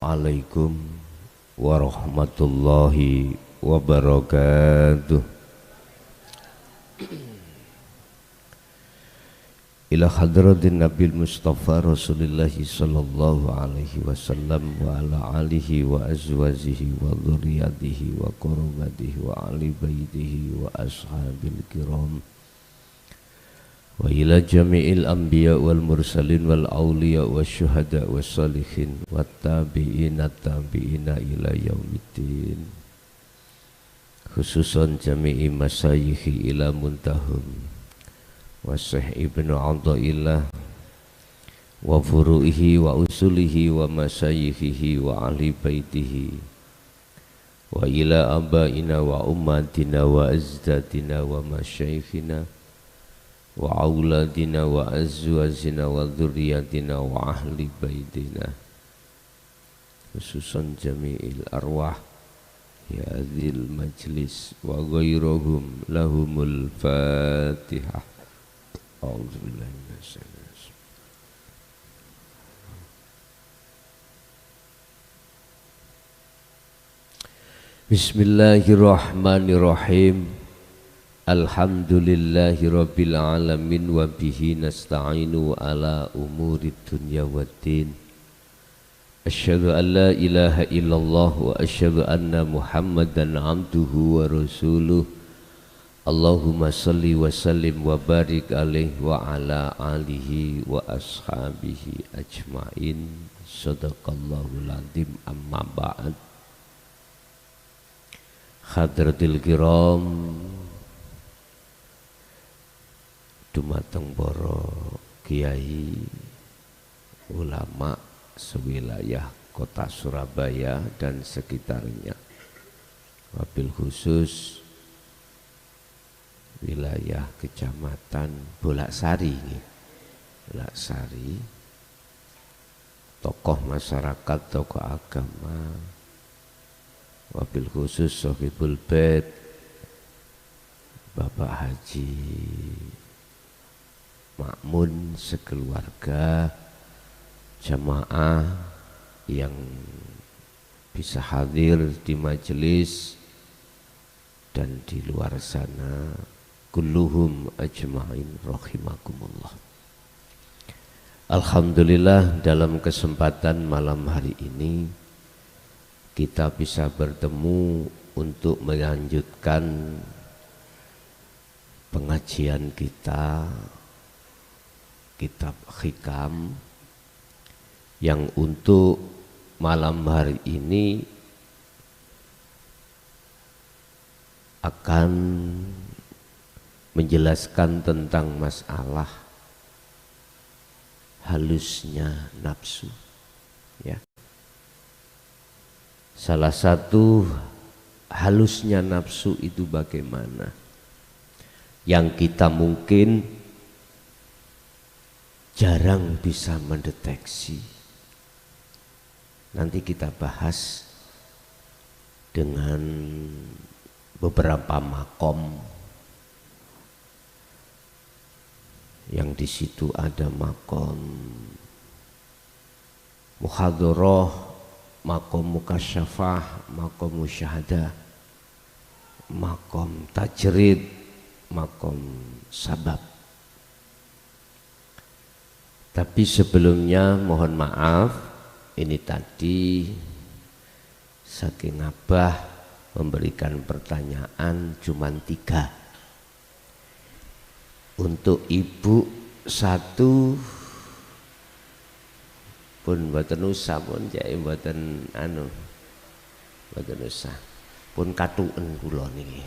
Assalamualaikum warahmatullahi wabarakatuh. Ila hadratin Nabil Mustafa Rasulullah sallallahu alaihi wasallam wa ala alihi wa azwajihi wa dzurriyyatihi wa qurrabatihi wa ali baitihi wa ashabil kiram wa ila jami'il anbiya wal mursalin wal awliya wa syuhada wa salihin wa tabi'ina ila yaumiddin, khususan jami'i masayikhi ila muntahum wa Syekh Ibnu Athaillah wa furu'ihi wa usulihi wa masayikhihi wa ahli baitihi wa ila abaina wa ummatina wa azdadina wa masyayikhina wa auladina wa azwajina wa dzurriyyatina wa ahli baitina, khususan jami'il arwah ya dzil majlis wa ghairuhum lahumul fatihah. A'udzubillahi minasyaitonir rajim. Bismillahirrahmanirrahim. Alhamdulillahi rabbil alamin wa bihi nasta'inu ala umurid dunya waddin. Asyhadu an la ilaha illallah wa asyhadu anna Muhammadan abduhu wa rasuluh. Allahumma salli wa sallim wa barik alaihi wa ala alihi wa ashabihi ajmain. Sadaqallahul azim. Amma ba'd. Hadratil kiram, dumateng para kiai ulama sewilayah kota Surabaya dan sekitarnya, wabil khusus wilayah kecamatan Bolaksari, tokoh masyarakat, tokoh agama, wabil khusus Sohibul Bait Bapak Haji Makmun sekeluarga, jamaah yang bisa hadir di majelis dan di luar sana, kulluhum ajma'in rahimakumullah. Alhamdulillah, dalam kesempatan malam hari ini kita bisa bertemu untuk melanjutkan pengajian kita kitab Hikam, yang untuk malam hari ini akan menjelaskan tentang masalah halusnya nafsu, ya. Salah satu halusnya nafsu itu bagaimana, yang kita mungkin jarang bisa mendeteksi. Nanti kita bahas dengan beberapa makom, yang di situ ada makom muhadharah, makom mukasyafah, makom musyahadah, makom tajrid, makom sabab. Tapi sebelumnya mohon maaf, ini tadi saking abah memberikan pertanyaan cuma 3. Untuk ibu 1 pun mboten usah, pun jake mboten mboten usah, pun katuken kula niki.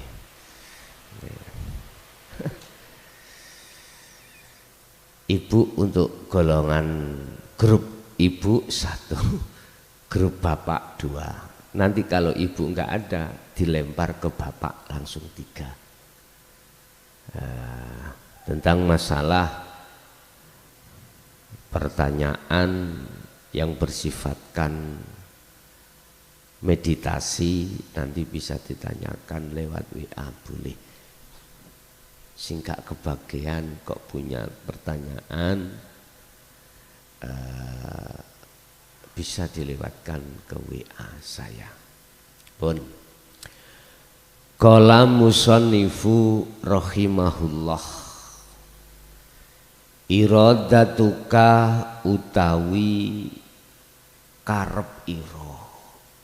Ibu untuk golongan grup ibu 1, grup bapak 2. Nanti kalau ibu enggak ada, dilempar ke bapak langsung 3. Tentang masalah pertanyaan yang bersifatkan meditasi, nanti bisa ditanyakan lewat WA boleh. Singkat kebagian kok punya pertanyaan, bisa dilewatkan ke WA saya. Pun qala musannifu rahimahullah, iradatuka utawi karep ira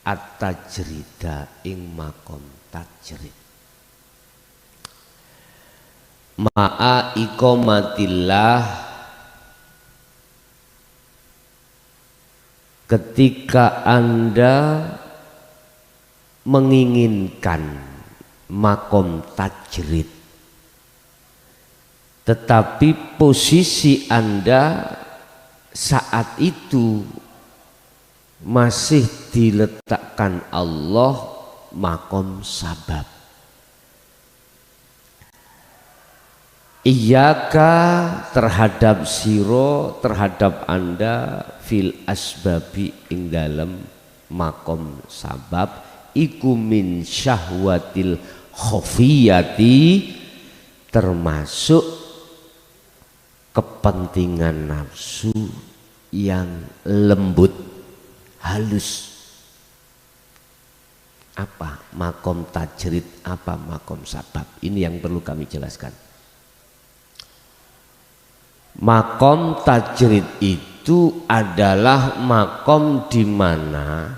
at-tajrida ing makom tajrid ma'a iqamatillah, ketika Anda menginginkan makom tajrid tetapi posisi Anda saat itu masih diletakkan Allah makom sabab. Iyaka terhadap siro, terhadap Anda fil asbabi ing dalam makom sabab iku min syahwatil khofiyati, termasuk kepentingan nafsu yang lembut, halus. Apa makom tajrid, apa makom sabab? Ini yang perlu kami jelaskan. Makom tajrid itu adalah makom di mana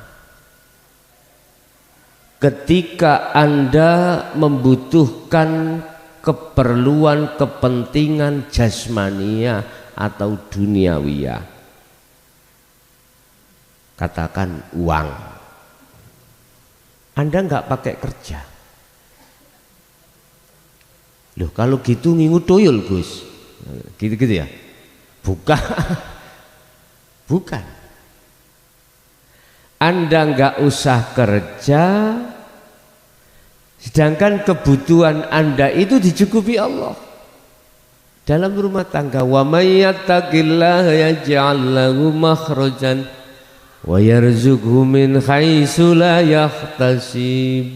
ketika Anda membutuhkan keperluan kepentingan jasmania atau duniawiyah, katakan uang, Anda nggak pakai kerja. Loh kalau gitu ngingu toyol Gus, gitu-gitu ya? Bukan. Bukan. Anda nggak usah kerja, sedangkan kebutuhan Anda itu dicukupi Allah. Dalam rumah tangga, wa may yattaqillaha yaj'al lahu makhrajan wa yarzuqhu min haitsu la yahtasib.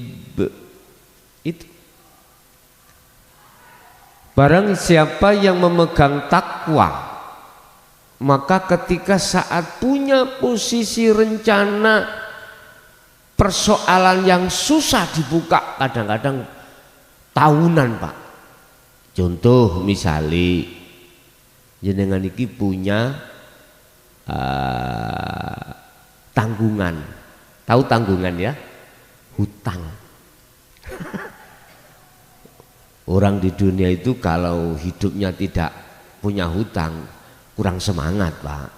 Itu. Barang siapa yang memegang takwa, maka ketika saat punya posisi rencana persoalan yang susah dibuka, kadang-kadang tahunan Pak. Contoh misalnya jenengan iki punya tanggungan, tahu tanggungan ya, hutang. Orang di dunia itu kalau hidupnya tidak punya hutang kurang semangat Pak,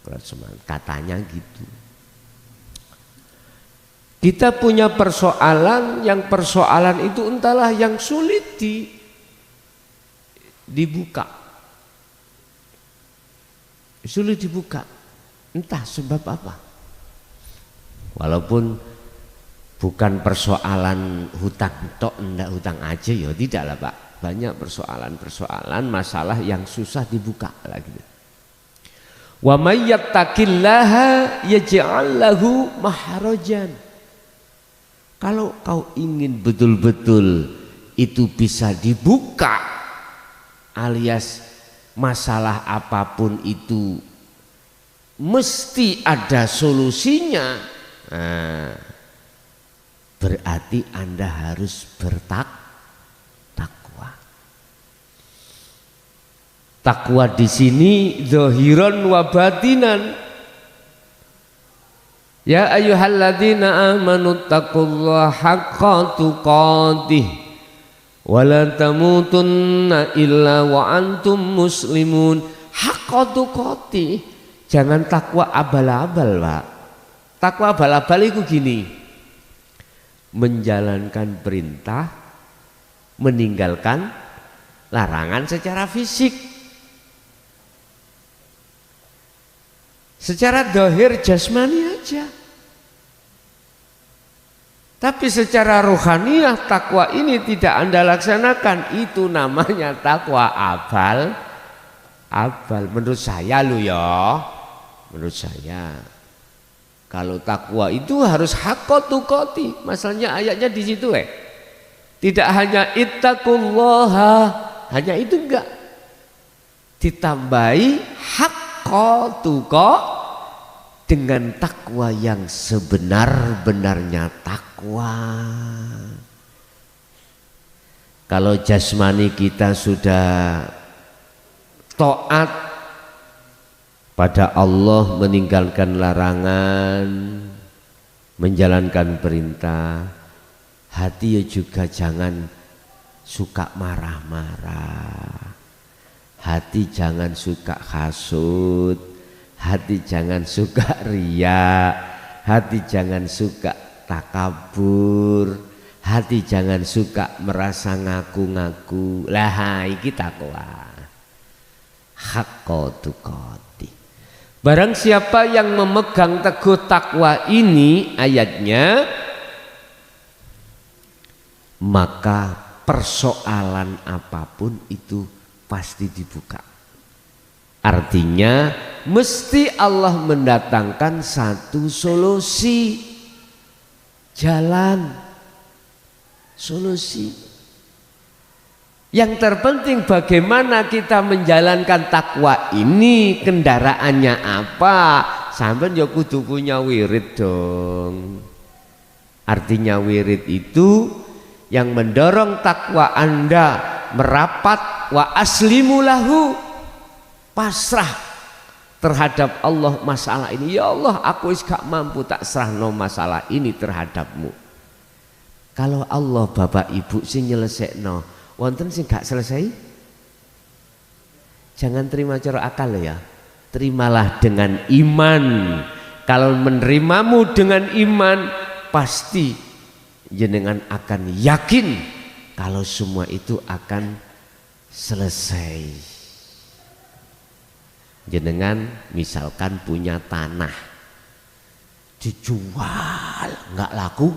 kurang semangat katanya gitu. Kita punya persoalan, yang persoalan itu entahlah yang sulit dibuka, sulit dibuka, entah sebab apa. Walaupun bukan persoalan hutang tok, enggak hutang aja ya, tidak lah Pak. Banyak persoalan-persoalan, masalah yang susah dibuka lagi. Wa may yattaqillaha yaj'al lahu mahrajan. Kalau kau ingin betul-betul itu bisa dibuka, alias masalah apapun itu mesti ada solusinya. Nah, berarti Anda harus bertakwa. Takwa di sini zahiran wa batinan. Ya ayyuhalladzina amanu taqullaha haqqa tuqatih wa la tamutunna illa wa antum muslimun. Haqqa tuqatih, jangan takwa abal-abal Pak. Takwa abal-abal itu gini, menjalankan perintah, meninggalkan larangan secara fisik. Secara zahir jasmani aja. Tapi secara rohaniyah takwa ini tidak Anda laksanakan, itu namanya takwa abal. Menurut saya lo ya, menurut saya. Kalau takwa itu harus haqqa tuqati. Masalahnya ayatnya di situ Tidak hanya ittaqullaha, hanya itu enggak. Ditambahi haqqa tuqati, dengan takwa yang sebenar-benarnya takwa. Kalau jasmani kita sudah taat pada Allah, meninggalkan larangan, menjalankan perintah, hati juga jangan suka marah-marah, hati jangan suka hasud, hati jangan suka riya, hati jangan suka takabur, hati jangan suka merasa ngaku-ngaku. Lah iki takwa haqqa tuqati. Barang siapa yang memegang teguh takwa ini ayatnya, maka persoalan apapun itu pasti dibuka. Artinya mesti Allah mendatangkan satu solusi, jalan, solusi. Yang terpenting bagaimana kita menjalankan takwa ini, kendaraannya apa? Sampai ya kudu punya wirid dong. Artinya wirid itu yang mendorong takwa Anda merapat, wa aslimu lahu, pasrah terhadap Allah masalah ini. Ya Allah, aku gak mampu, tak serahno masalah ini terhadapmu. Kalau Allah bapak ibu sing nyelesekno, wonten sing gak selesai, jangan terima cara akal ya, terimalah dengan iman. Kalau menerimamu dengan iman, pasti jenengan akan yakin kalau semua itu akan selesai. Jenengan misalkan punya tanah, dijual nggak laku,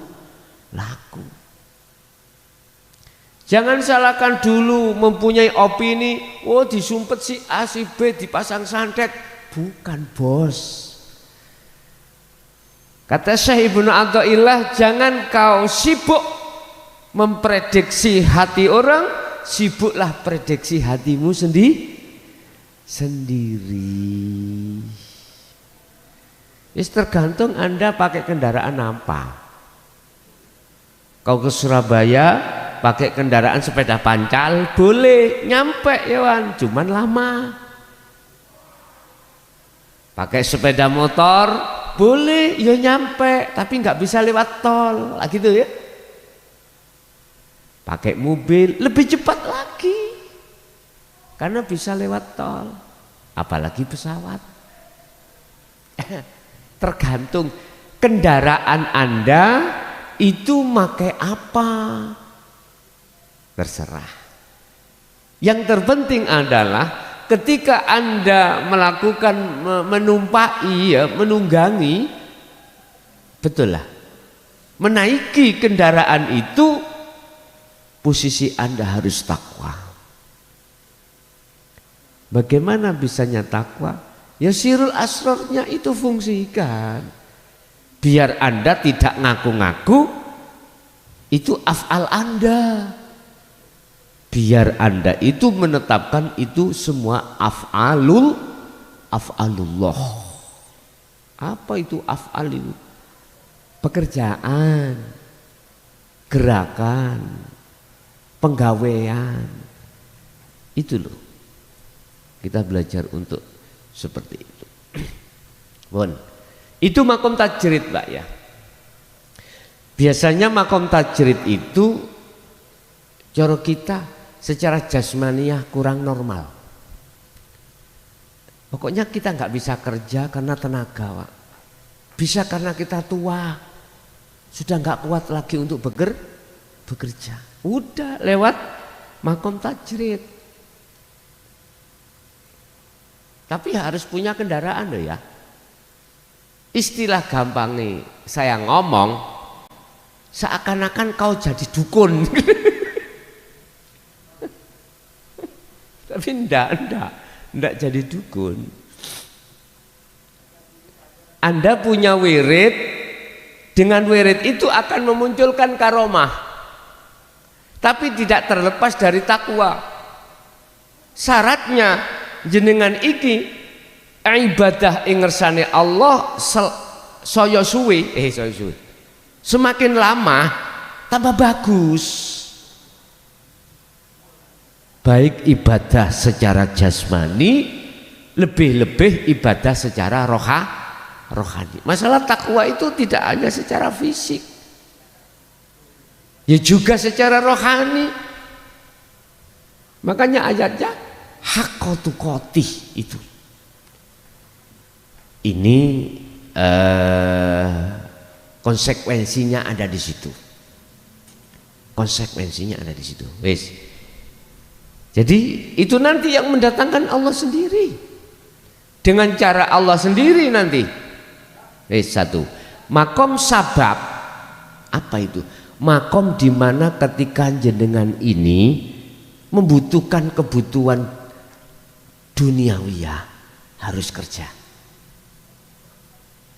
jangan salahkan dulu mempunyai opini, oh disumpet si A si B dipasang santet. Bukan bos. Kata Syekh Ibnu Athaillah, jangan kau sibuk memprediksi hati orang, sibuklah prediksi hatimu sendiri. Tergantung Anda pakai kendaraan apa. Kau ke Surabaya pakai kendaraan sepeda pancal boleh nyampe ya Wan, cuman lama. Pakai sepeda motor boleh ya nyampe, tapi nggak bisa lewat tol lah gitu ya. Pakai mobil lebih cepat lagi karena bisa lewat tol, apalagi pesawat. Tergantung kendaraan Anda itu pakai apa, terserah. Yang terpenting adalah ketika Anda melakukan menumpai, ya, menunggangi, betul lah, menaiki kendaraan itu, posisi Anda harus takwa. Bagaimana bisanya takwa? Ya sirul asrornya itu fungsikan, biar Anda tidak ngaku-ngaku, itu af'al Anda. Biar Anda itu menetapkan itu semua af'alullah. Apa itu af'al itu? Pekerjaan, gerakan, penggawean. Itu loh. Kita belajar untuk seperti itu. Bon. Itu makom tajrid, Pak ya. Biasanya makom tajrid itu cara kita secara jasmaniah kurang normal. Pokoknya kita nggak bisa kerja karena tenaga, Pak. Bisa karena kita tua, sudah nggak kuat lagi untuk bekerja. Udah lewat makom tajrid. Tapi harus punya kendaraan loh ya. Istilah gampang nih, saya ngomong seakan-akan kau jadi dukun. Tapi enggak jadi dukun. Anda punya wirid, dengan wirid itu akan memunculkan karomah. Tapi tidak terlepas dari takwa. Syaratnya jenengan iki ibadah ing ngersane Allah saya suwe, semakin lama tambah bagus. Baik ibadah secara jasmani, lebih-lebih ibadah secara rohani. Masalah takwa itu tidak hanya secara fisik, ya juga secara rohani. Makanya ayatnya haqqatu qatih itu. Ini konsekuensinya ada di situ. Konsekuensinya ada di situ. Wes. Jadi itu nanti yang mendatangkan Allah sendiri. Dengan cara Allah sendiri nanti. Wes, satu. Makom sabab. Apa itu? Makom di mana ketika jenengan ini membutuhkan kebutuhan duniawiyah, harus kerja.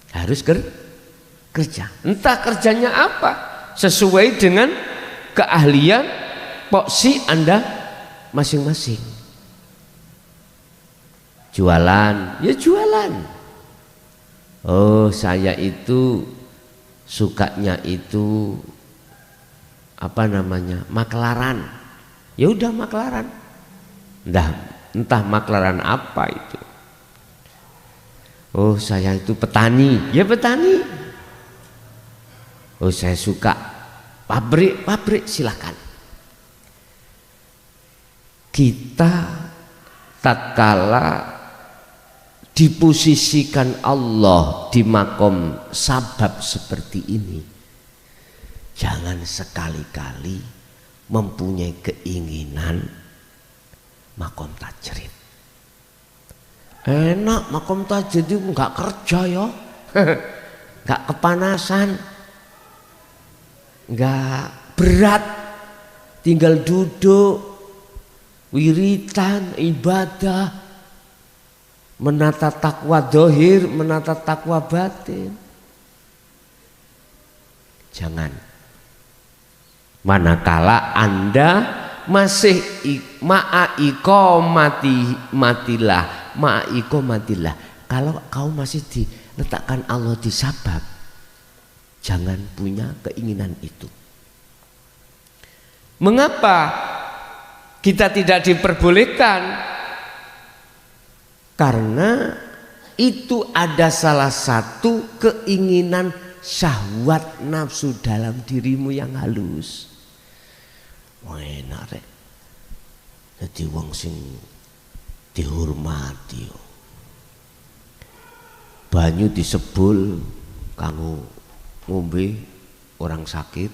Harus kerja. Entah kerjanya apa, sesuai dengan keahlian porsi Anda masing-masing. Jualan, ya jualan. Oh, saya itu sukanya itu apa namanya? Maklaran. Ya udah maklaran. Entah maklaran apa itu. Oh, saya itu petani, ya petani. Oh, saya suka pabrik, silakan. Kita tatkala diposisikan Allah di makom sabab seperti ini, jangan sekali-kali mempunyai keinginan makom tajrid. Enak makom tajrid itu nggak kerja ya, nggak kepanasan, nggak berat, tinggal duduk, wiritan, ibadah, menata takwa dohir, menata takwa batin. Jangan. Manakala Anda masih matilah. Kalau kau masih diletakkan Allah di sabab, jangan punya keinginan itu. Mengapa kita tidak diperbolehkan? Karena itu ada salah satu keinginan syahwat nafsu dalam dirimu yang halus. Wah, enak rek. Jadi wong sing dihormati. Banyu disebul kanggo ngombe orang sakit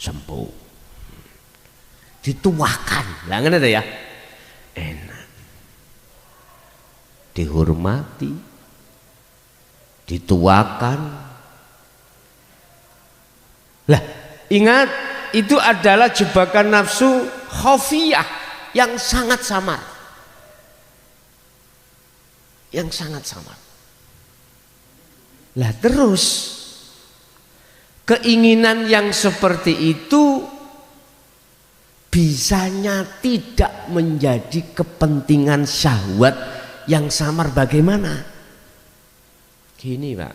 sembuh. Dituakan. Lah ngene ya. Enak. Dihormati. Dituakan. Lah, ingat itu adalah jebakan nafsu khafiyah yang sangat samar. Yang sangat samar. Lah terus keinginan yang seperti itu bisanya tidak menjadi kepentingan syahwat yang samar bagaimana? Gini Pak,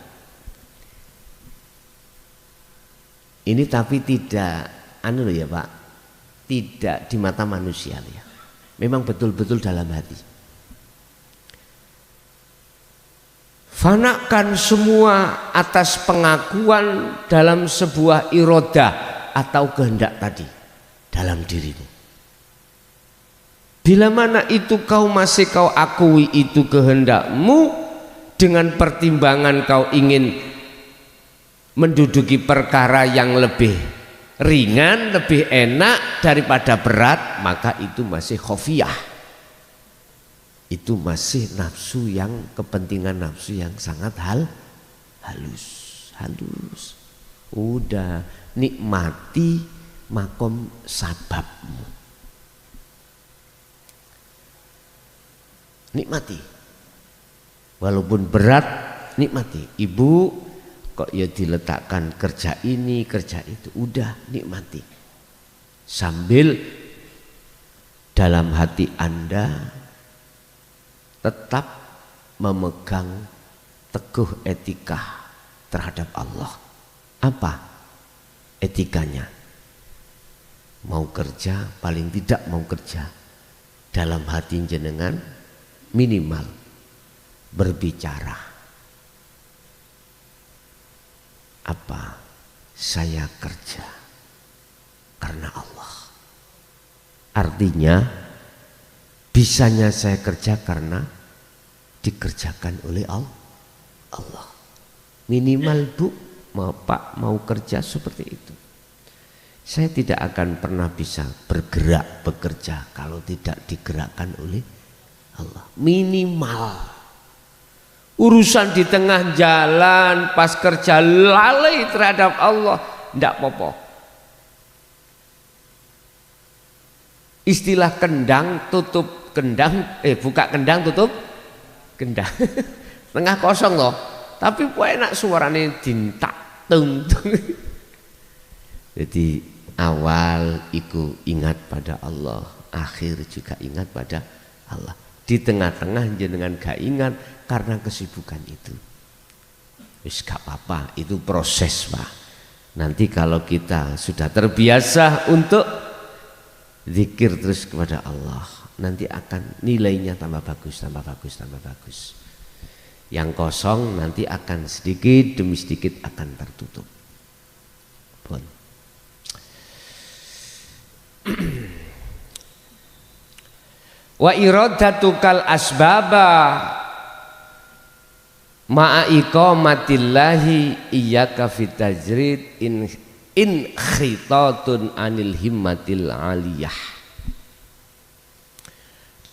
ini tapi tidak ya Pak, tidak di mata manusia ya. Memang betul-betul dalam hati. Fanakan semua atas pengakuan dalam sebuah irodah atau kehendak tadi dalam dirimu. Bila mana itu kau masih kau akui itu kehendakmu, dengan pertimbangan kau ingin menduduki perkara yang lebih ringan, lebih enak daripada berat, maka itu masih khofiyah. Itu masih nafsu yang kepentingan nafsu yang sangat halus. Udah nikmati makom sababmu. Nikmati. Walaupun berat, nikmati. Ibu kok ya diletakkan kerja ini, kerja itu, udah nikmati. Sambil dalam hati Anda tetap memegang teguh etika terhadap Allah. Apa etikanya? Mau kerja, paling tidak mau kerja dalam hati jenengan minimal berbicara. Apa? Saya kerja karena Allah. Artinya bisanya saya kerja karena dikerjakan oleh Allah. Minimal Bu, mau Pak mau kerja seperti itu. Saya tidak akan pernah bisa bergerak bekerja kalau tidak digerakkan oleh Allah. Minimal. Urusan di tengah jalan pas kerja lalai terhadap Allah, tidak apa-apa. Istilah kendang tutup kendang, buka kendang tutup kendang. Tengah kosong loh. Tapi kok enak suaranya dintak tung. Jadi awal iku ingat pada Allah, akhir juga ingat pada Allah. Di tengah-tengah jenengan gak ingat karena kesibukan itu. Wis gak apa-apa, itu proses Pak. Nanti kalau kita sudah terbiasa untuk zikir terus kepada Allah, nanti akan nilainya tambah bagus, tambah bagus, tambah bagus. Yang kosong nanti akan sedikit demi sedikit akan tertutup. Pun. Wa iradatukal asbaba ma'a iqamatillahi iyyaka fitajrid in khitatun anil himmatil aliyah.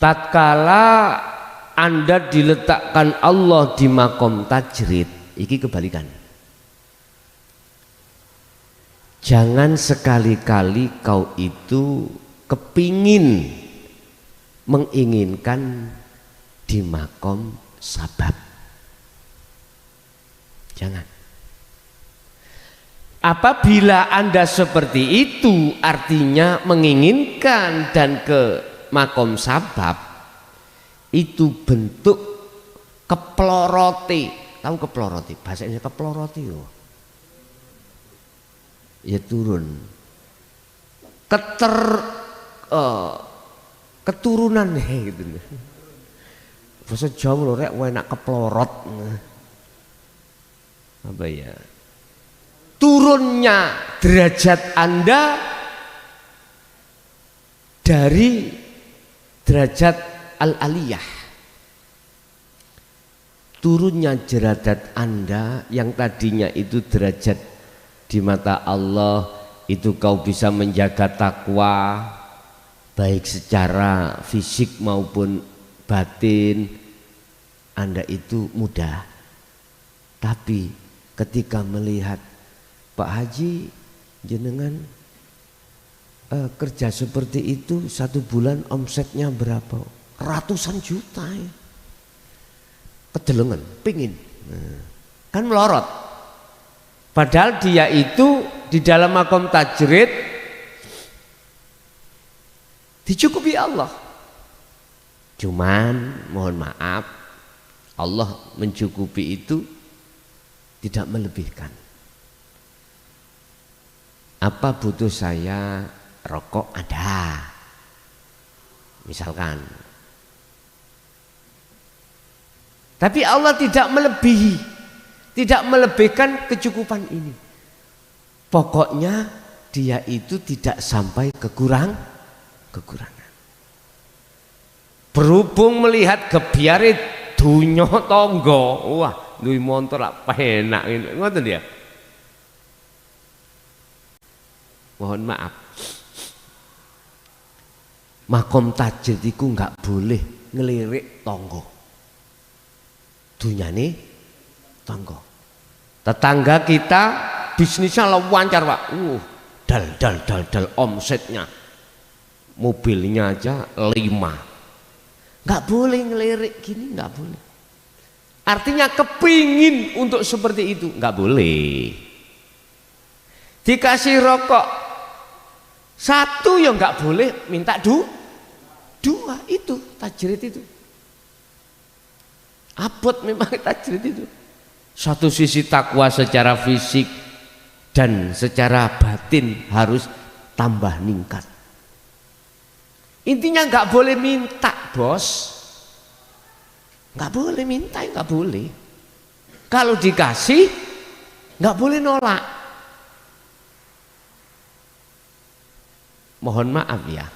Tatkala Anda diletakkan Allah di makom tajrid, iki kebalikan. Jangan sekali-kali kau itu kepingin menginginkan di makom sabab. Jangan. Apabila Anda seperti itu, artinya menginginkan dan ke makom sabab, itu bentuk keploroti. Tahu keploroti? Bahasanya keploroti loh. Ya turun. Keturunan gitu. Bahasa Jawa lho rek enak keplorot. Apa ya? Turunnya derajat Anda dari derajat al-aliyah. Turunnya derajat Anda yang tadinya itu derajat di mata Allah, itu kau bisa menjaga takwa baik secara fisik maupun batin, Anda itu mudah. Tapi ketika melihat Pak Haji jenengan kerja seperti itu, 1 bulan omsetnya berapa? Ratusan juta ya. Kedelengan, pingin, kan melorot. Padahal dia itu di dalam makom tajrid dicukupi Allah. Cuman mohon maaf, Allah mencukupi itu tidak melebihkan. Apa butuh saya rokok? Ada. Misalkan. Tapi Allah tidak melebihi, tidak melebihkan kecukupan ini. Pokoknya dia itu tidak sampai kekurangan. Berhubung melihat gebyare dunya tangga, wah duwe montor lak penak ngoten ya. Mohon maaf. Makom tajrid iku enggak boleh ngelirik tangga. Dunyane tangga. Tetangga kita bisnisnya lancar Pak. Dal omsetnya. Mobilnya aja 5. Enggak boleh ngelirik gini, enggak boleh. Artinya kepingin untuk seperti itu, enggak boleh. Dikasih rokok 1 ya enggak boleh, minta 2 itu tajrid itu. Abot memang tajrid itu. Satu sisi takwa secara fisik dan secara batin harus tambah meningkat. Intinya nggak boleh minta, bos. Nggak boleh minta, nggak boleh. Kalau dikasih nggak boleh nolak. Mohon maaf ya.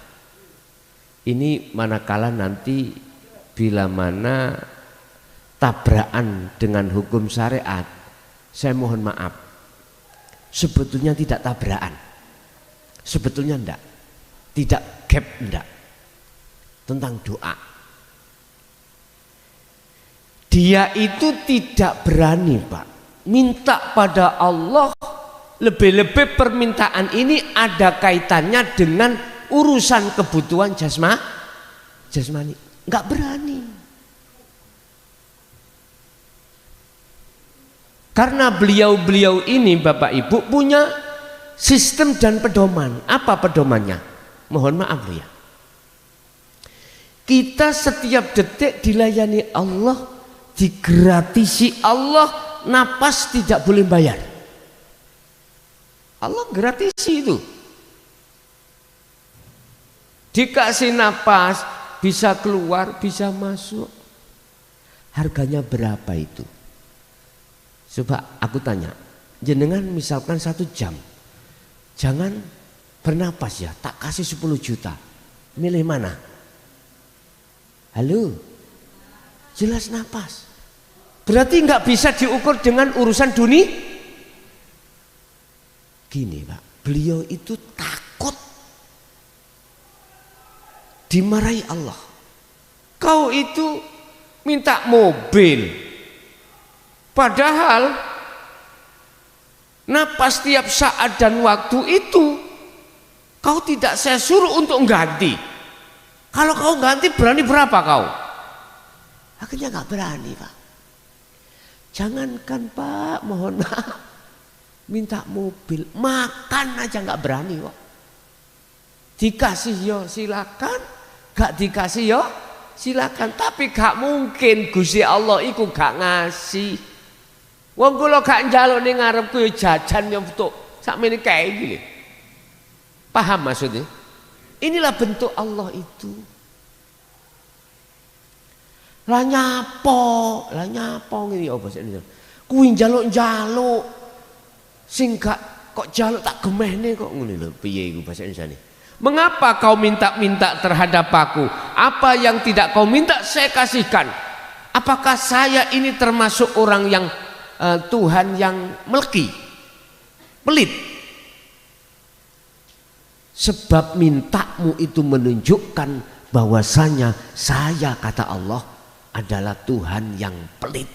Ini manakala nanti bila mana tabrakan dengan hukum syariat, saya mohon maaf. Sebetulnya tidak tabrakan. Sebetulnya enggak. Tidak gap enggak. Tentang doa. Dia itu tidak berani, Pak, minta pada Allah. Lebih-lebih permintaan ini ada kaitannya dengan urusan kebutuhan jasmani. Enggak berani. Karena beliau-beliau ini Bapak Ibu punya sistem dan pedoman. Apa pedomannya? Mohon maaf ya. Kita setiap detik dilayani Allah, digratisi Allah, napas tidak boleh bayar. Allah gratisi itu. Dikasih napas, bisa keluar, bisa masuk. Harganya berapa itu? Coba aku tanya, jenengan misalkan 1 jam, jangan bernapas ya, tak kasih 10 juta, milih mana? Halo, jelas napas. Berarti nggak bisa diukur dengan urusan dunia. Gini Pak, beliau itu takut dimarahi Allah. Kau itu minta mobil. Padahal napas setiap saat dan waktu itu kau tidak saya suruh untuk ganti. Kalau kau ganti berani berapa kau? Akhirnya nggak berani Pak. Jangankan Pak, mohon maaf, minta mobil, makan aja nggak berani kok. Dikasih yo silakan, gak dikasih yo silakan. Tapi gak mungkin Gusti Allah iku gak ngasih. Wong kula gak njaluk ning ngarepku ya jajan ya untuk sakmene kae iki. Paham maksudnya? Inilah bentuk Allah itu. Lah nyapo ngene apa sik Indonesia. Kuwi njaluk-njaluk sing gak kok njaluk tak gemehne kok ngene lho. Piye iku bahasa Indonesia? Mengapa kau minta-minta terhadap aku? Apa yang tidak kau minta saya kasihkan. Apakah saya ini termasuk orang yang Tuhan yang meleki, pelit? Sebab mintamu itu menunjukkan bahwasanya saya, kata Allah, adalah Tuhan yang pelit.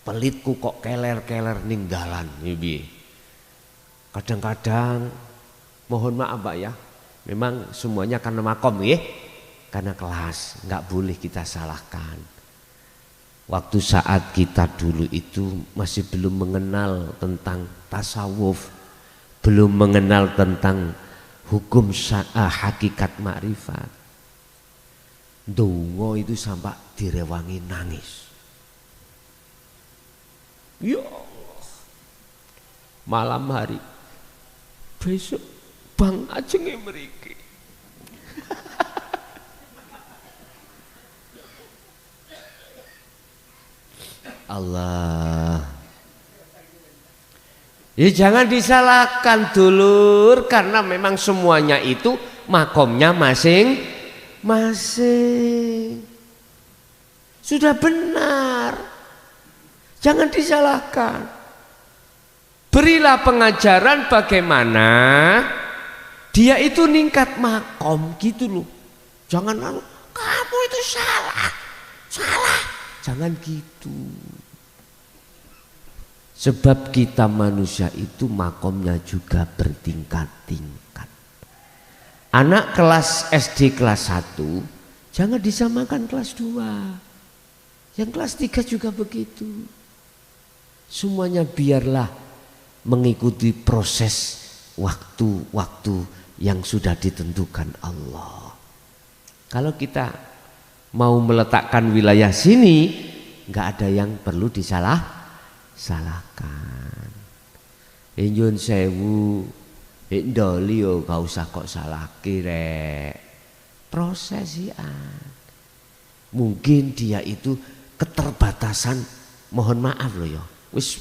Pelitku kok keler-keler ninggalan. Kadang-kadang mohon maaf Pak ya, memang semuanya karena makom ya, karena kelas, nggak boleh kita salahkan. Waktu saat kita dulu itu masih belum mengenal tentang tasawuf, belum mengenal tentang hukum hakikat makrifat. Dongo itu sampai direwangi nangis. Ya Allah, malam hari besok Bang Ajeng mriki. Allah. Ya jangan disalahkan dulur, karena memang semuanya itu makomnya masing-masing. Sudah benar. Jangan disalahkan. Berilah pengajaran bagaimana dia itu ningkat makom gitu loh. Jangan kamu itu salah. Jangan gitu. Sebab kita manusia itu makomnya juga bertingkat-tingkat. Anak kelas SD kelas 1 jangan disamakan kelas 2. Yang kelas 3 juga begitu. Semuanya biarlah mengikuti proses waktu-waktu yang sudah ditentukan Allah. Kalau kita mau meletakkan wilayah sini, nggak ada yang perlu salahkan. Nyun sewu, ndoli yo gak usah kok salah rek. Prosesian. Mungkin dia itu keterbatasan, mohon maaf loh ya, wis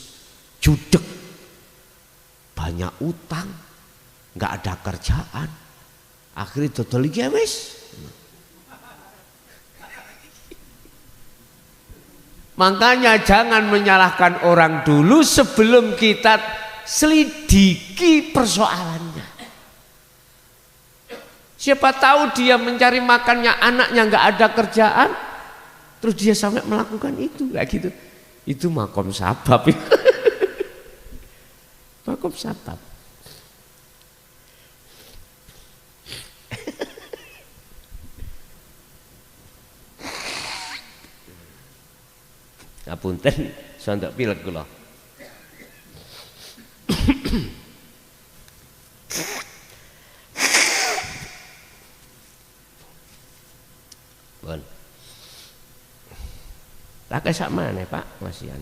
judek, banyak utang, nggak ada kerjaan, akhirnya dodol iki wis. Makanya jangan menyalahkan orang dulu sebelum kita selidiki persoalannya. Siapa tahu dia mencari makannya, anaknya nggak ada kerjaan, terus dia sampai melakukan itu, kayak gitu. Itu makom sabab. Makom sabab. Ngapunten, sontok pilek kula. Bon. Tak kesak mana Pak Masian.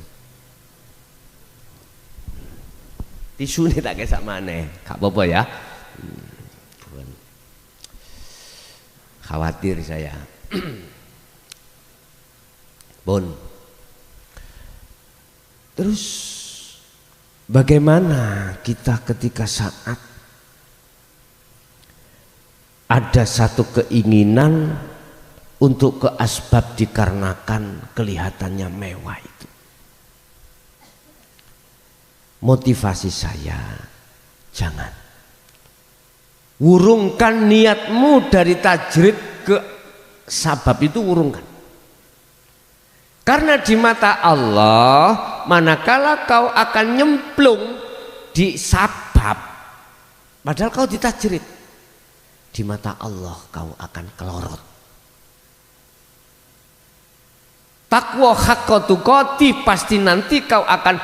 Tisu ini tak kesak mana, gak apa-apa ya. Bon. Khawatir saya. Bon. Terus bagaimana kita ketika saat ada satu keinginan untuk ke asbab dikarenakan kelihatannya mewah itu. Motivasi saya, jangan. Urungkan niatmu dari tajrid ke sabab itu, urungkan. Karena di mata Allah, manakala kau akan nyemplung di sabab, padahal kau ditajrid, di mata Allah kau akan kelorot. Takwa haqqa tuqati, pasti nanti kau akan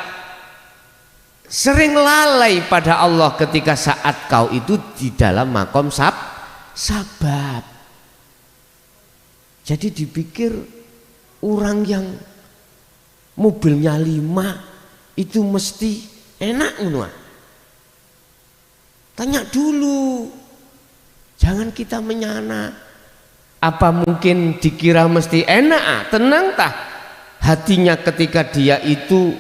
sering lalai pada Allah ketika saat kau itu di dalam makom sabab. Jadi dipikir orang yang mobilnya 5 itu mesti enak ngono. Tanya dulu, jangan kita menyana. Apa mungkin dikira mesti enak? Tenang tah hatinya ketika dia itu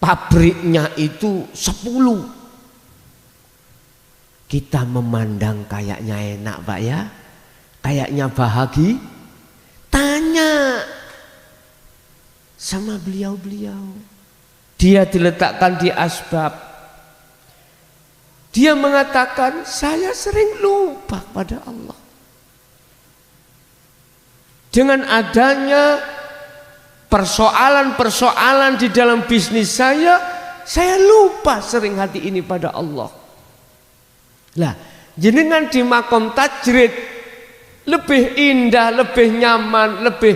pabriknya itu 10. Kita memandang kayaknya enak Pak ya, kayaknya bahagia. Tanya sama beliau-beliau, dia diletakkan di asbab, dia mengatakan saya sering lupa pada Allah. Dengan adanya persoalan-persoalan di dalam bisnis saya lupa sering hati ini pada Allah. Lah, jenengan di makom tajrid lebih indah, lebih nyaman, lebih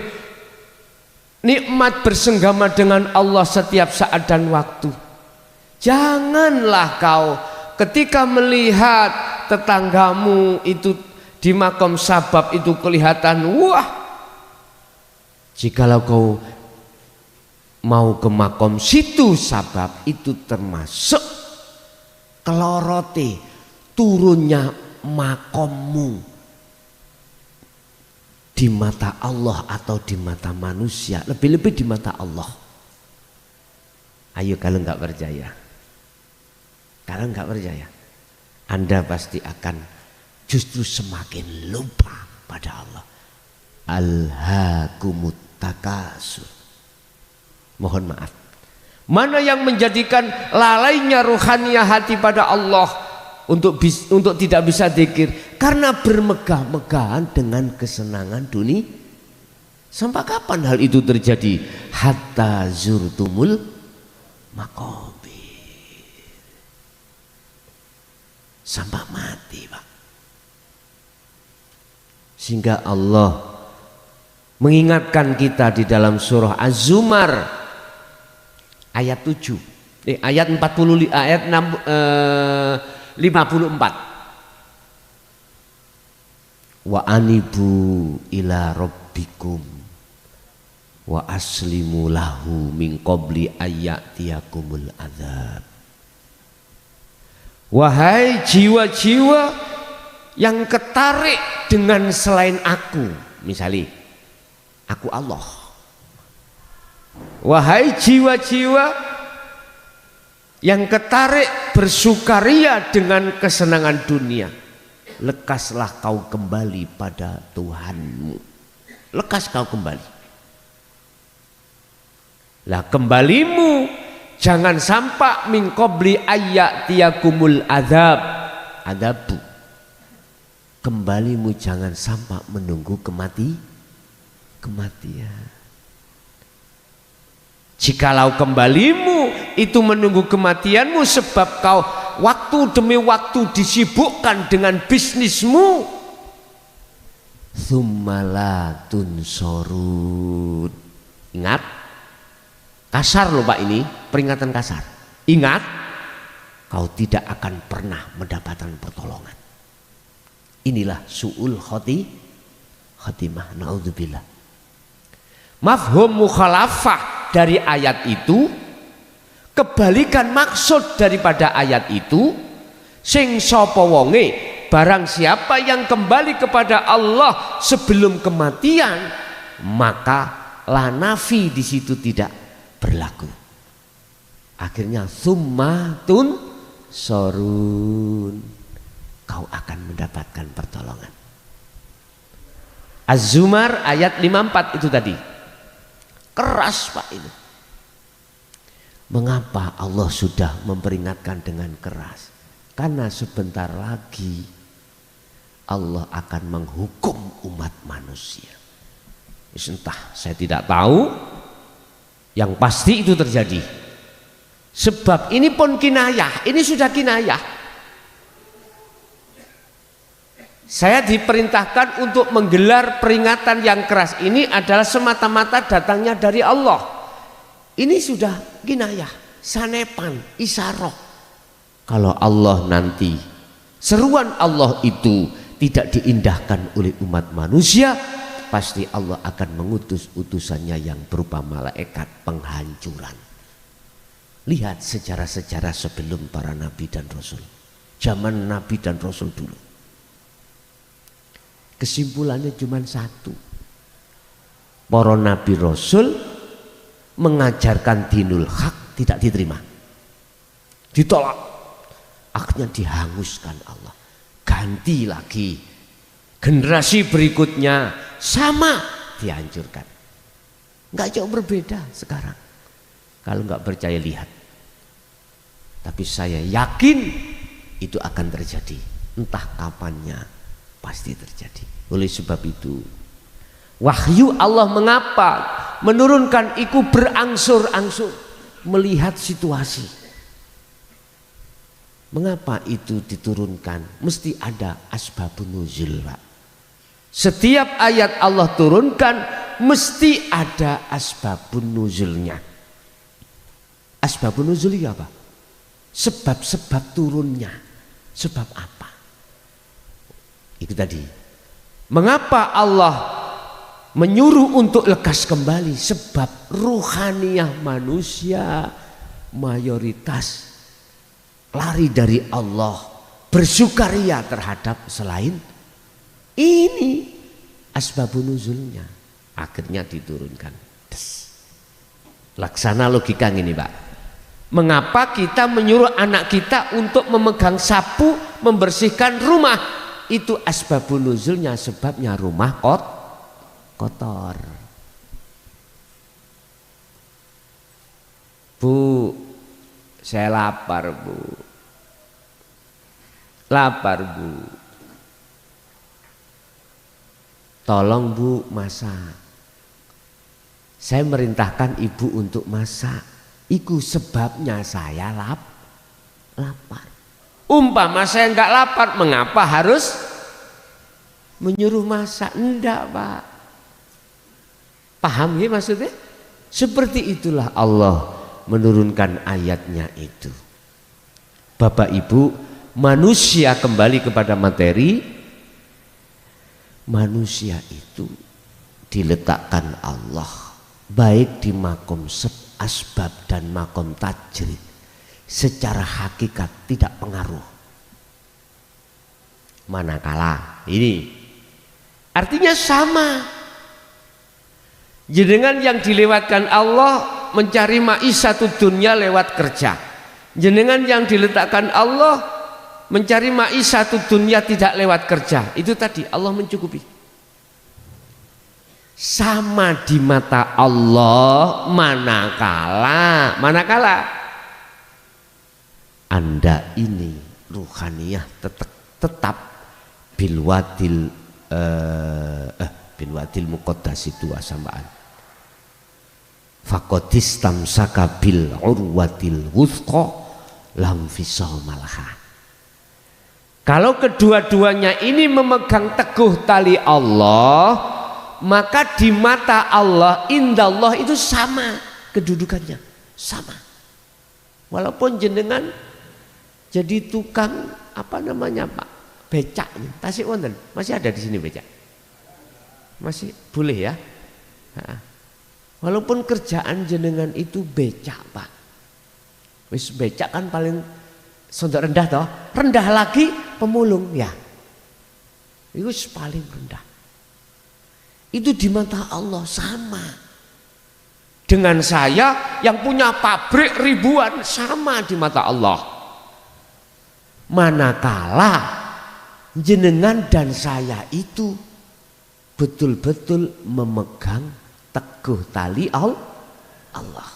nikmat bersenggama dengan Allah setiap saat dan waktu. Janganlah kau ketika melihat tetanggamu itu di makom sabab itu kelihatan wah. Jikalau kau mau ke makom situ sabab, itu termasuk kelorote turunnya makommu di mata Allah atau di mata manusia, lebih-lebih di mata Allah. Ayo kalau nggak percaya, Anda pasti akan justru semakin lupa pada Allah. Alhaakumut takasur. Mohon maaf, mana yang menjadikan lalainya ruhaniyah hati pada Allah untuk tidak bisa zikir? Karena bermegah-megahan dengan kesenangan dunia. Sampai kapan hal itu terjadi? Hatta zurtumul maqabir, sampai mati Pak. Sehingga Allah mengingatkan kita di dalam surah Az-Zumar ayat 7, ayat 40, ayat 54. wa anibu ila rabbikum wa aslimu lahu min qabli ayyatiyakumul adzab. Wahai jiwa-jiwa yang ketarik dengan selain aku, misalnya aku Allah. Wahai jiwa-jiwa yang ketarik bersukaria dengan kesenangan dunia, lekaslah kau kembali pada Tuhanmu. Lekas kau kembali. Lah kembalimu jangan sampai min qabli ayyatiyakumul adzab. Adabu. Kembalimu jangan sampai menunggu kematian. Jikalau kembalimu itu menunggu kematianmu sebab kau waktu demi waktu disibukkan dengan bisnismu, tsumma tunsorun. Ingat, kasar loh Pak, ini peringatan kasar. Ingat, kau tidak akan pernah mendapatkan pertolongan. Inilah su'ul khotimah, naudzubillah. Mafhum mukhalafah dari ayat itu, kebalikan maksud daripada ayat itu, sing sapa wonge, barang siapa yang kembali kepada Allah sebelum kematian, maka lanafi di situ tidak berlaku. Akhirnya summatun sorun, kau akan mendapatkan pertolongan. Az-Zumar ayat 54 itu tadi. Keras Pak ini. Mengapa Allah sudah memperingatkan dengan keras? Karena sebentar lagi Allah akan menghukum umat manusia. Entah, saya tidak tahu. Yang pasti itu terjadi. Sebab ini pun kinayah, ini sudah kinayah. Saya diperintahkan untuk menggelar peringatan yang keras ini adalah semata-mata datangnya dari Allah. Ini sudah kinayah, sanepan, isyarah. Kalau Allah nanti, seruan Allah itu tidak diindahkan oleh umat manusia, pasti Allah akan mengutus utusannya yang berupa malaikat penghancuran. Lihat sejarah-sejarah sebelum para nabi dan rasul, zaman nabi dan rasul dulu. Kesimpulannya cuma satu. Para nabi rasul mengajarkan dinul haq tidak diterima, ditolak, akhirnya dihanguskan Allah. Ganti lagi, generasi berikutnya sama, dihancurkan. Nggak jauh berbeda sekarang. Kalau nggak percaya lihat. Tapi saya yakin itu akan terjadi. Entah kapannya, pasti terjadi. Oleh sebab itu, wahyu Allah mengapa menurunkan itu berangsur-angsur melihat situasi. Mengapa itu diturunkan? Mesti ada asbabun nuzul, Pak. Setiap ayat Allah turunkan mesti ada asbabun nuzulnya. Asbabun nuzulnya apa? Sebab-sebab turunnya. Sebab apa? Itu tadi. Mengapa Allah menyuruh untuk lekas kembali? Sebab ruhaniyah manusia mayoritas lari dari Allah, bersukaria terhadap selain ini. Asbabun nuzulnya akhirnya diturunkan. Laksana logika ini, Pak. Mengapa kita menyuruh anak kita untuk memegang sapu membersihkan rumah? Itu asbabun nuzulnya, sebabnya rumah kotor. Bu, saya lapar, Bu. Lapar, Bu. Tolong, Bu, masak. Saya merintahkan ibu untuk masak. Itu sebabnya saya lapar. Umpama saya enggak lapar, mengapa harus menyuruh masak? Enggak, Pak. Paham ya maksudnya? Seperti itulah Allah menurunkan ayatnya itu. Bapak Ibu, manusia kembali kepada materi, manusia itu diletakkan Allah baik di makom asbab dan makom tajrid secara hakikat tidak pengaruh. Manakala ini artinya sama, jenengan yang dilewatkan Allah mencari maishatud dunya lewat kerja, jenengan yang diletakkan Allah mencari maishatud dunya tidak lewat kerja, itu tadi Allah mencukupi. Sama di mata Allah manakala Anda ini ruhaniyah tetap bilwadil muqaddas itu asamaan faqadis tamsaka bil urwatil wuthqa lam fisamalah. Kalau kedua-duanya ini memegang teguh tali Allah, maka di mata Allah, indallah itu sama kedudukannya, sama. Walaupun jenengan jadi tukang apa namanya Pak, becak, tasik wonten, masih ada di sini becak, masih boleh ya. Walaupun kerjaan jenengan itu becak Pak, wis becak kan paling sondok rendah toh, rendah lagi pemulung ya, itu paling rendah. Itu di mata Allah sama dengan saya yang punya pabrik ribuan, sama di mata Allah. Manakala jenengan dan saya itu betul-betul memegang teguh tali Allah.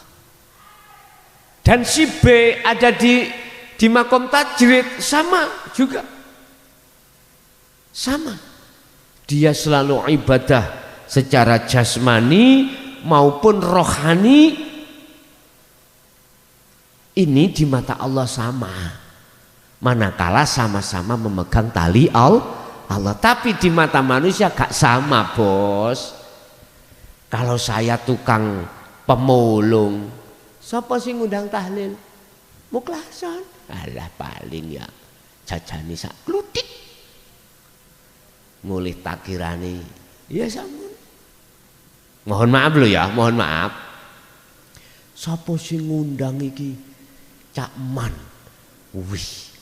Dan si B ada di makom tajrid sama juga, sama. Dia selalu ibadah secara jasmani maupun rohani, ini di mata Allah sama. Manakala sama-sama memegang tali Allah, tapi di mata manusia gak sama bos. Kalau saya tukang pemulung, siapa sih ngundang tahlil? Mukhlasan, alah paling ya jajani sak klutik, ngulih takirani, ya sampun. Mohon maaf lo ya, mohon maaf. Siapa sih ngundang iki Cak Man? Wih,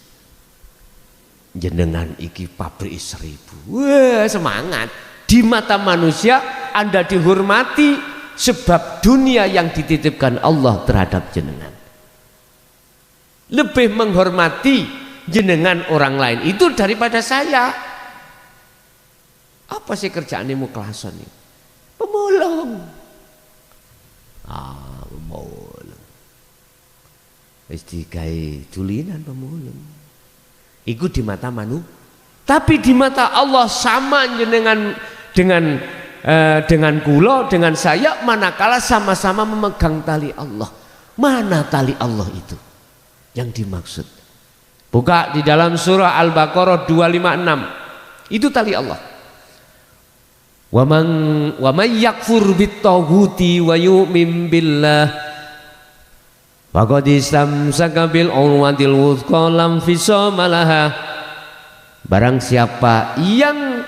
jenengan iki pabrik 1000. Wah, semangat. Di mata manusia Anda dihormati sebab dunia yang dititipkan Allah terhadap jenengan. Lebih menghormati jenengan orang lain itu daripada saya. Apa sih kerjaan mukhlason ini? Pemulung. Pemulung. Wis digawe tulinan pemulung. Iku di mata manusia, tapi di mata Allah sama dengan kula, dengan saya, manakala sama-sama memegang tali Allah. Mana tali Allah itu yang dimaksud? Buka di dalam surah Al-Baqarah 256. Itu tali Allah. Wa man yakfur bit-taghuti wa yu'min billah faqad istamsaka bil urwatil wuthqa lam fisama laha. Barang siapa yang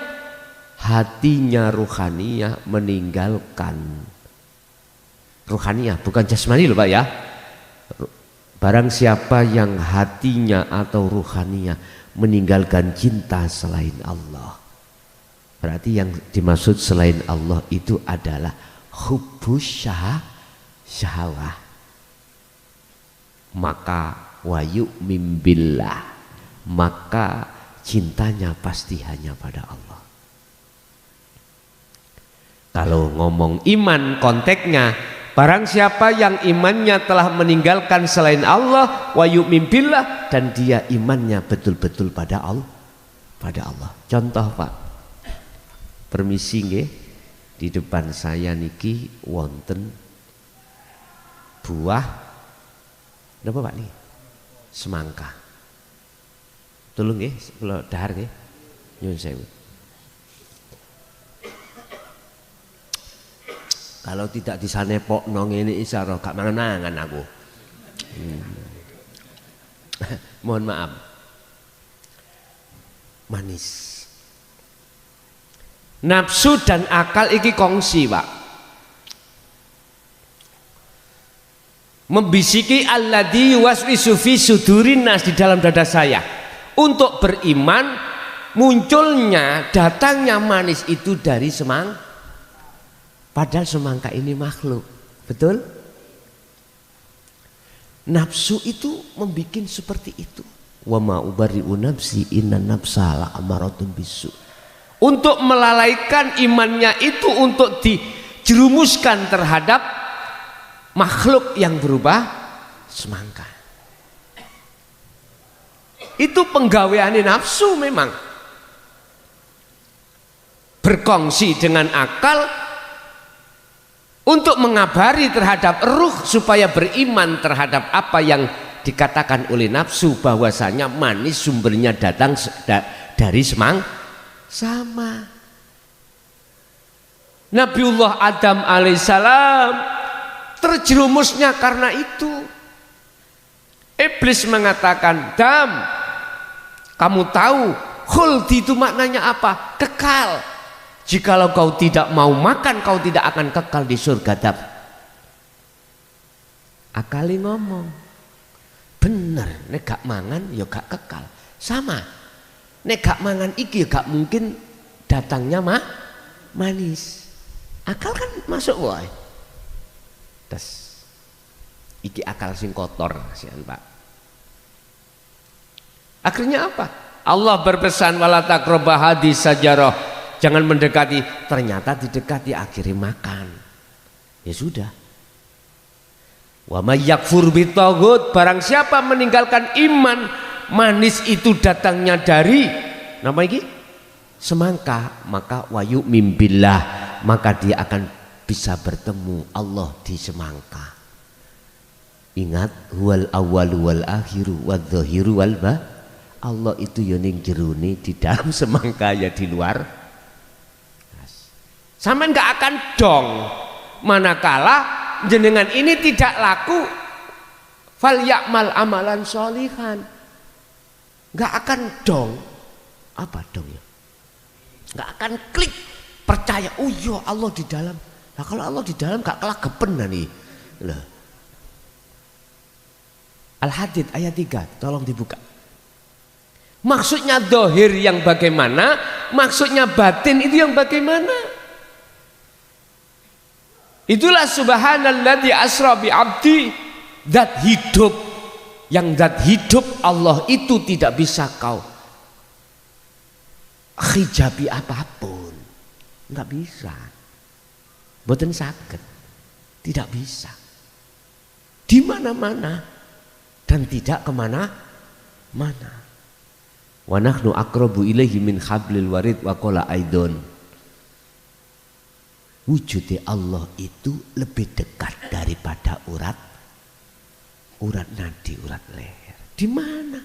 hatinya ruhaniyah meninggalkan ruhaniyah, bukan jasmani loh Pak ya. Barang siapa yang hatinya atau ruhaniyah meninggalkan cinta selain Allah, berarti yang dimaksud selain Allah itu adalah hubbus syahwah, maka wayu mimbillah, maka cintanya pasti hanya pada Allah. Kalau ngomong iman konteksnya, barang siapa yang imannya telah meninggalkan selain Allah wayu mimbillah, dan dia imannya betul-betul pada Allah, Contoh Pak, permisi nggih, di depan saya niki wonten buah napa Pak nih? Semangka. Tolong nggih, kula dahar nggih. Nyuwun sewu. Kalau tidak disanepokno ngene isyara gak mangan-mangan aku. Mohon maaf. Manis. Nafsu dan akal iki kongsi, Pak. Membisiki alladzi yuwaswisu fi sudurin nas, di dalam dada saya. Untuk beriman, munculnya, datangnya manis itu dari semangka. Padahal semangka ini makhluk. Betul? Nafsu itu membuat seperti itu. Wa ma ubari'u nafsi inna nafsa la'amaratun bisu. Untuk melalaikan imannya itu, untuk dijerumuskan terhadap makhluk yang berubah semangka. Itu penggaweane nafsu memang. Berkongsi dengan akal untuk mengabari terhadap ruh supaya beriman terhadap apa yang dikatakan oleh nafsu, bahwasanya manis sumbernya datang dari semangka. Sama Nabiullah Adam alaihissalam terjerumusnya karena itu. Iblis mengatakan, Adam, kamu tahu khuldi itu maknanya apa? Kekal. Jikalau kau tidak mau makan, kau tidak akan kekal di surga. Adam, akali ngomong bener, nek gak mangan ya gak kekal. Sama, nek gak mangan iki ya gak mungkin datangnya manis. Akal kan masuk wae. Tes iki akal sing kotor kasihan, Pak. Akhirnya apa? Allah berpesan wala taqrabah hadis sajarah, jangan mendekati. Ternyata didekati, akhirnya makan. Ya sudah. Wa may yakfur bitaghut, barang siapa meninggalkan iman, manis itu datangnya dari nama ini semangka, maka wayu mimbillah, maka dia akan bisa bertemu Allah di semangka. Ingat, huwal awwalu wal akhiru wadzahiru wal ba. Allah itu ya ning jerone, di dalam semangka ya di luar. Sampean enggak akan dong manakala jenengan ini tidak laku fal ya'mal amalan sholihan. Enggak akan dong. Apa dong ya? Enggak akan klik percaya, oh iya Allah di dalam. Nah kalau Allah di dalam gak kelagepen nih. Loh. Al-Hadid ayat 3, tolong dibuka. Maksudnya dohir yang bagaimana, maksudnya batin itu yang bagaimana. Itulah subhanalladzi asra bi abdi, zat hidup. Yang zat hidup Allah itu tidak bisa kau hijabi apapun. Enggak bisa. Mboten saged. Tidak bisa. Di mana-mana dan tidak kemana-mana. Wa nahnu aqrabu ilaihi min hablil warid wa qala aidon. Wujudnya Allah itu lebih dekat daripada urat nadi, urat leher. Di mana?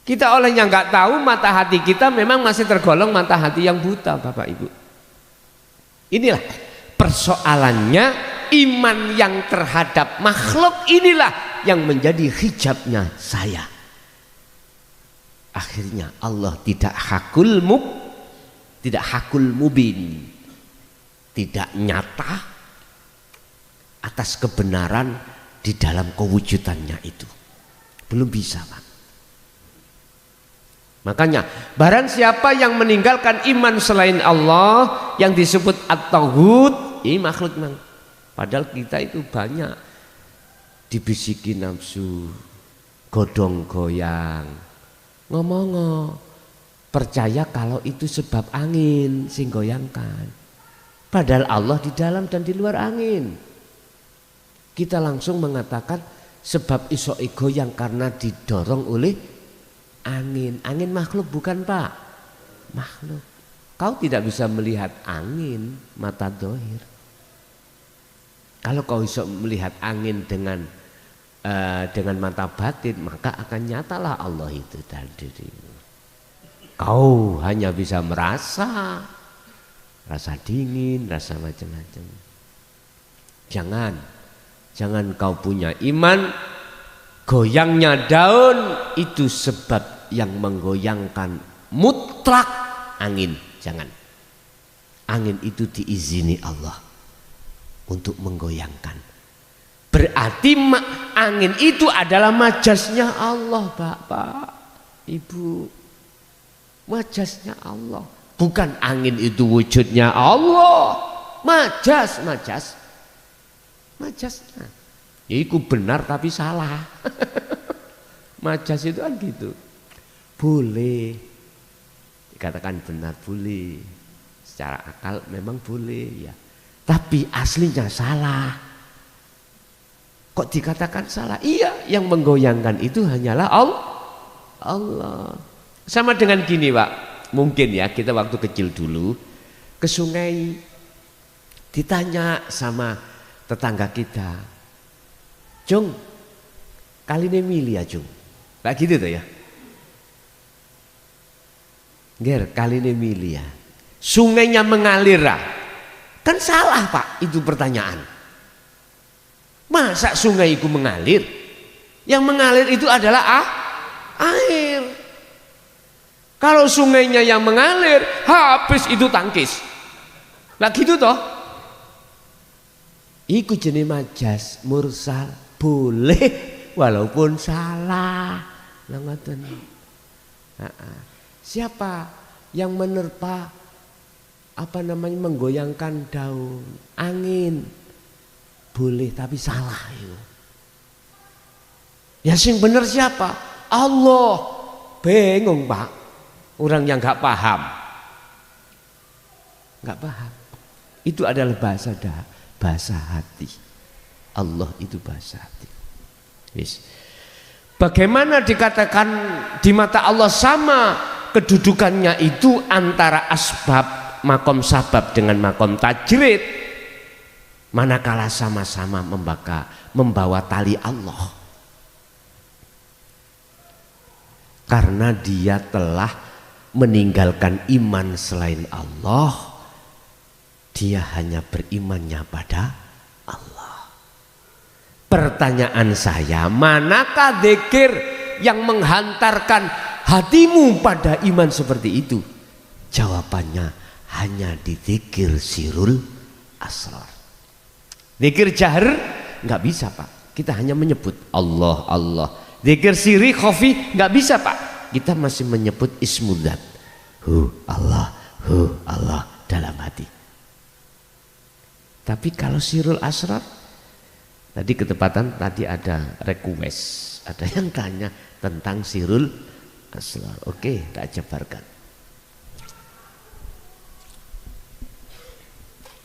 Kita olehnya nggak tahu, mata hati kita memang masih tergolong mata hati yang buta, Bapak Ibu. Inilah persoalannya, iman yang terhadap makhluk inilah yang menjadi hijabnya saya. Akhirnya Allah tidak hakul mubin, tidak nyata atas kebenaran di dalam kewujudannya itu. Belum bisa, Pak. Makanya barang siapa yang meninggalkan iman selain Allah yang disebut at-taghut, ini makhluk memang. Padahal kita itu banyak dibisiki nafsu, godong goyang, ngomong percaya kalau itu sebab angin sing goyangkan. Padahal Allah di dalam dan di luar angin. Kita langsung mengatakan sebab iso goyang karena didorong oleh angin. Angin makhluk bukan, Pak? Makhluk. Kau tidak bisa melihat angin mata dohir. Kalau kau bisa melihat angin dengan mata batin, maka akan nyatalah Allah itu dalam dirimu. Kau hanya bisa merasa, rasa dingin, rasa macam-macam. Jangan kau punya iman, goyangnya daun itu sebab yang menggoyangkan mutlak angin. Jangan. Angin itu diizini Allah untuk menggoyangkan. Berarti angin itu adalah majasnya Allah, Bapak, Ibu. Majasnya Allah. Bukan angin itu wujudnya Allah. Majasnya. Ya itu benar tapi salah. Majas itu kan gitu. Boleh. Dikatakan benar boleh. Secara akal memang boleh ya. Tapi aslinya salah. Kok dikatakan salah? Iya, yang menggoyangkan itu hanyalah Allah. Sama dengan gini, Pak. Mungkin ya kita waktu kecil dulu ke sungai ditanya sama tetangga kita, "Jung, kali ini milih ya, Jung." Kayak gitu tuh ya. Ger, kali ini milih ya. Sungainya mengalir lah. Kan salah, Pak, itu pertanyaan. Masa sungai itu mengalir? Yang mengalir itu adalah air. Kalau sungainya yang mengalir, habis itu tangkis. Lah gitu toh. Iku jenis majas mursal, boleh walaupun salah. Lah ngoten. Siapa yang menerpa menggoyangkan daun? Angin. Boleh tapi salah itu. Ya sing bener siapa? Allah. Bingung, Pak. Orang yang nggak paham. Nggak paham. Itu adalah bahasa hati. Allah itu bahasa hati. Yes. Bagaimana dikatakan di mata Allah sama kedudukannya itu antara asbab makom sabab dengan makom tajrid, manakala sama-sama membawa tali Allah, karena dia telah meninggalkan iman selain Allah, dia hanya berimannya pada Allah. Pertanyaan saya, manakah dzikir yang menghantarkan hatimu pada iman seperti itu? Jawabannya hanya di dzikir sirul asrar. Dzikir jahr nggak bisa, Pak. Kita hanya menyebut Allah, Allah. Dzikir siri khafi nggak bisa, Pak. Kita masih menyebut ismudzat. Allah dalam hati. Tapi kalau sirul asrar, tadi ketepatan tadi ada request, ada yang tanya tentang sirul asrar. Oke, tak jabarkan.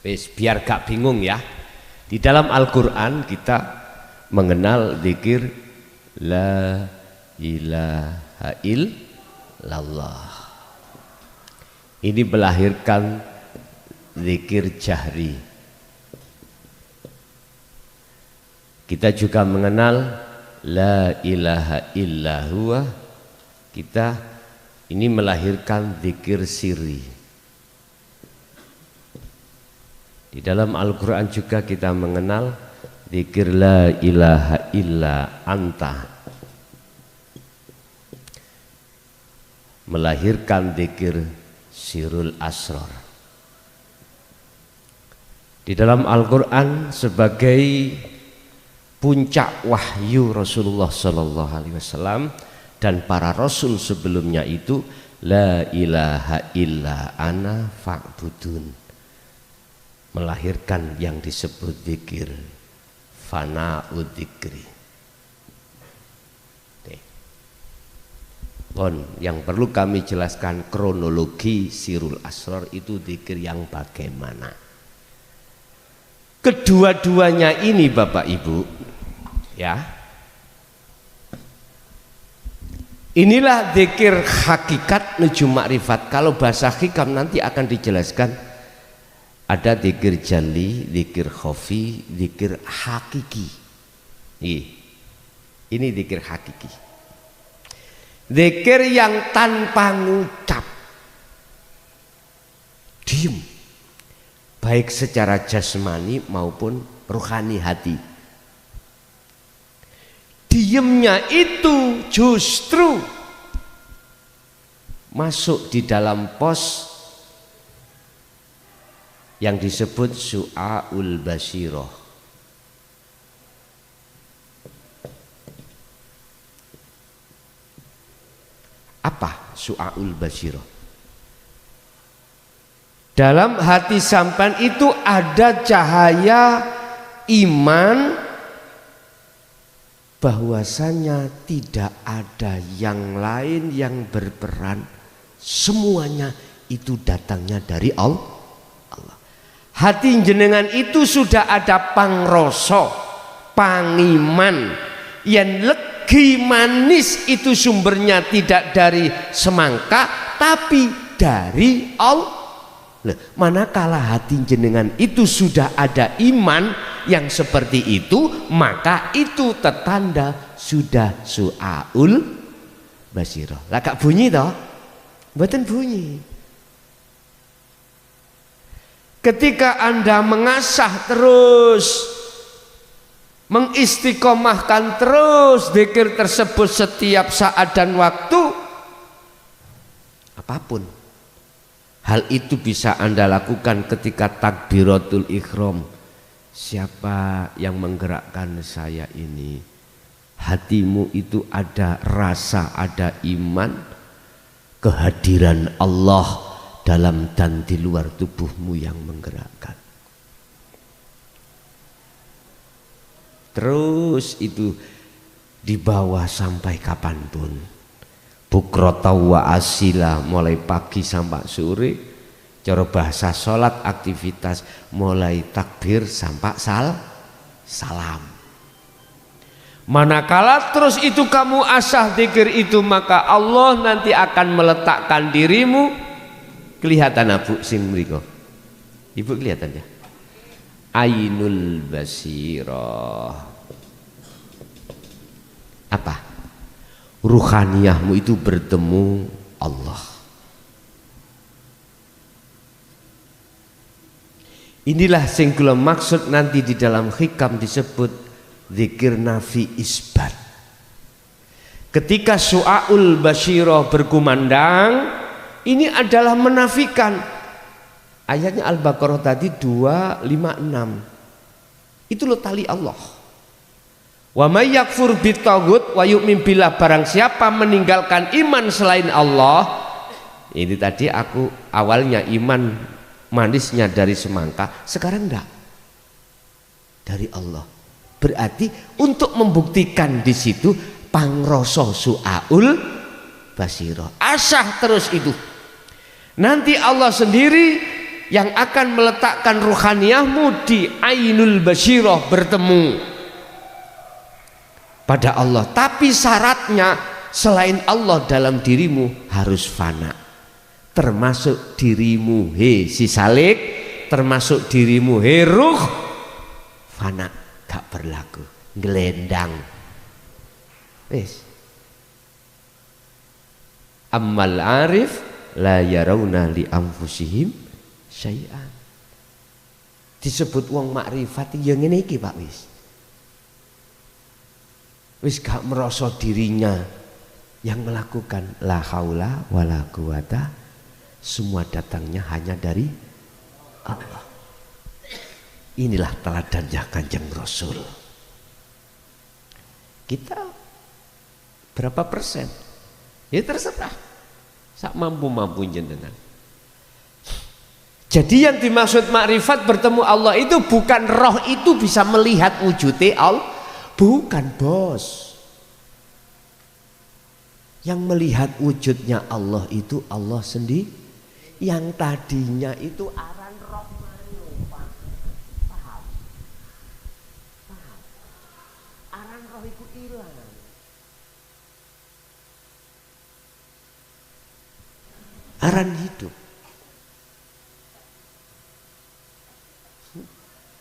Biar gak bingung ya. Di dalam Al-Quran kita mengenal dzikir la ilaha illallah. Ini melahirkan dzikir jahri. Kita juga mengenal la ilaha illallah. Kita ini melahirkan dzikir sirri. Di dalam Al-Quran juga kita mengenal dzikir la ilaha illa anta, melahirkan dzikir sirul asrar. Di dalam Al-Quran sebagai puncak wahyu Rasulullah Sallallahu Alaihi Wasallam dan para rasul sebelumnya itu, la ilaha illa ana fa'budun, melahirkan yang disebut dzikir fana'ud dzikri. Yang perlu kami jelaskan kronologi sirul asrar itu dzikir yang bagaimana. Kedua-duanya ini Bapak Ibu ya, inilah dzikir hakikat menuju makrifat. Kalau bahasa hikam nanti akan dijelaskan, ada dzikir jali, dzikir khafi, dzikir hakiki. Ini dzikir hakiki. Dzikir yang tanpa ngucap, diem, baik secara jasmani maupun rohani hati. Diemnya itu justru masuk di dalam pos yang disebut Su'aul Basyirah. Apa Su'aul Basyirah? Dalam hati sampean itu ada cahaya iman bahwasanya tidak ada yang lain yang berperan, semuanya itu datangnya dari Allah. Hati jenengan itu sudah ada pangroso, pangiman, yang legi manis itu sumbernya tidak dari semangka tapi dari Allah. Manakala hati jenengan itu sudah ada iman yang seperti itu, maka itu tertanda sudah Su'aul Basyirah. Lah gak bunyi toh? Mboten bunyi. Ketika Anda mengasah terus, mengistiqomahkan terus zikir tersebut setiap saat dan waktu, apapun hal itu bisa Anda lakukan ketika takbiratul ihram. Siapa yang menggerakkan saya ini? Hatimu itu ada rasa, ada iman, kehadiran Allah dalam dan di luar tubuhmu yang menggerakkan. Terus itu dibawa sampai kapanpun. Bukrata wa asila, mulai pagi sampai sore. Cara bahasa sholat aktivitas mulai takbir sampai salam. Manakala terus itu kamu asah zikir itu, maka Allah nanti akan meletakkan dirimu. Kelihatan abu sing mriko. Ibu kelihatan ya? Ainul Basyirah. Apa? Ruhaniyahmu itu bertemu Allah. Inilah sing kula maksud nanti di dalam hikam disebut zikir nafi isbat. Ketika Su'aul Basyirah berkumandang, ini adalah menafikan. Ayatnya Al-Baqarah tadi 256. Itu loh tali Allah. Wa may yakfur bitaghut wa yu'min billah, barang siapa meninggalkan iman selain Allah. Ini tadi aku awalnya iman manisnya dari semangka, sekarang enggak. Dari Allah. Berarti untuk membuktikan di situ pangroso Su'aul Basyirah. Asah terus itu. Nanti Allah sendiri yang akan meletakkan ruhaniyahmu di Ainul Basyirah, bertemu pada Allah. Tapi syaratnya selain Allah dalam dirimu harus fana. Termasuk dirimu si salik, termasuk dirimu ruh, fana, gak berlaku, gelendang. Wis. Ammal arif la yarawna li anfusihim syai'an. Disebut wong makrifat ya ngene iki Pak, wis gak merasa dirinya yang melakukan la haula wala quwata, semua datangnya hanya dari Allah. Inilah teladannya Kanjeng Rasul. Kita berapa persen? Ya terserah. Sak mampu-mampu jenengan. Jadi yang dimaksud makrifat bertemu Allah itu bukan roh itu bisa melihat wujudnya Allah, bukan bos. Yang melihat wujudnya Allah itu Allah sendiri. Yang tadinya itu aran roh manyo, Pak. Paham? Paham? Aran roh itu hilang. Aran hidup.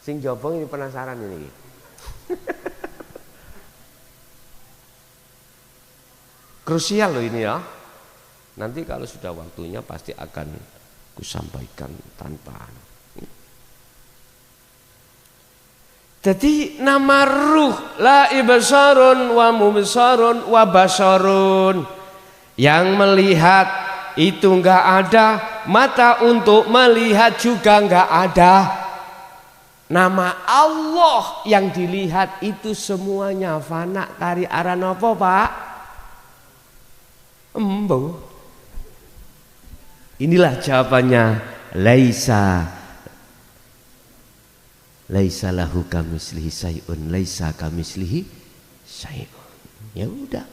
Sing jobong ini penasaran ini. Krusial loh ini ya. Nanti kalau sudah waktunya pasti akan kusampaikan tanpa. Jadi nama ruh la ibsarun wa mubsarun wa basarun, yang melihat itu enggak ada, mata untuk melihat juga nggak ada. Nama Allah yang dilihat itu semuanya fana kari aran apa Pak? Embo. Inilah jawabannya, laisa lahu kamislihi syai'un, laisa kamislihi syai'un. Ya udah.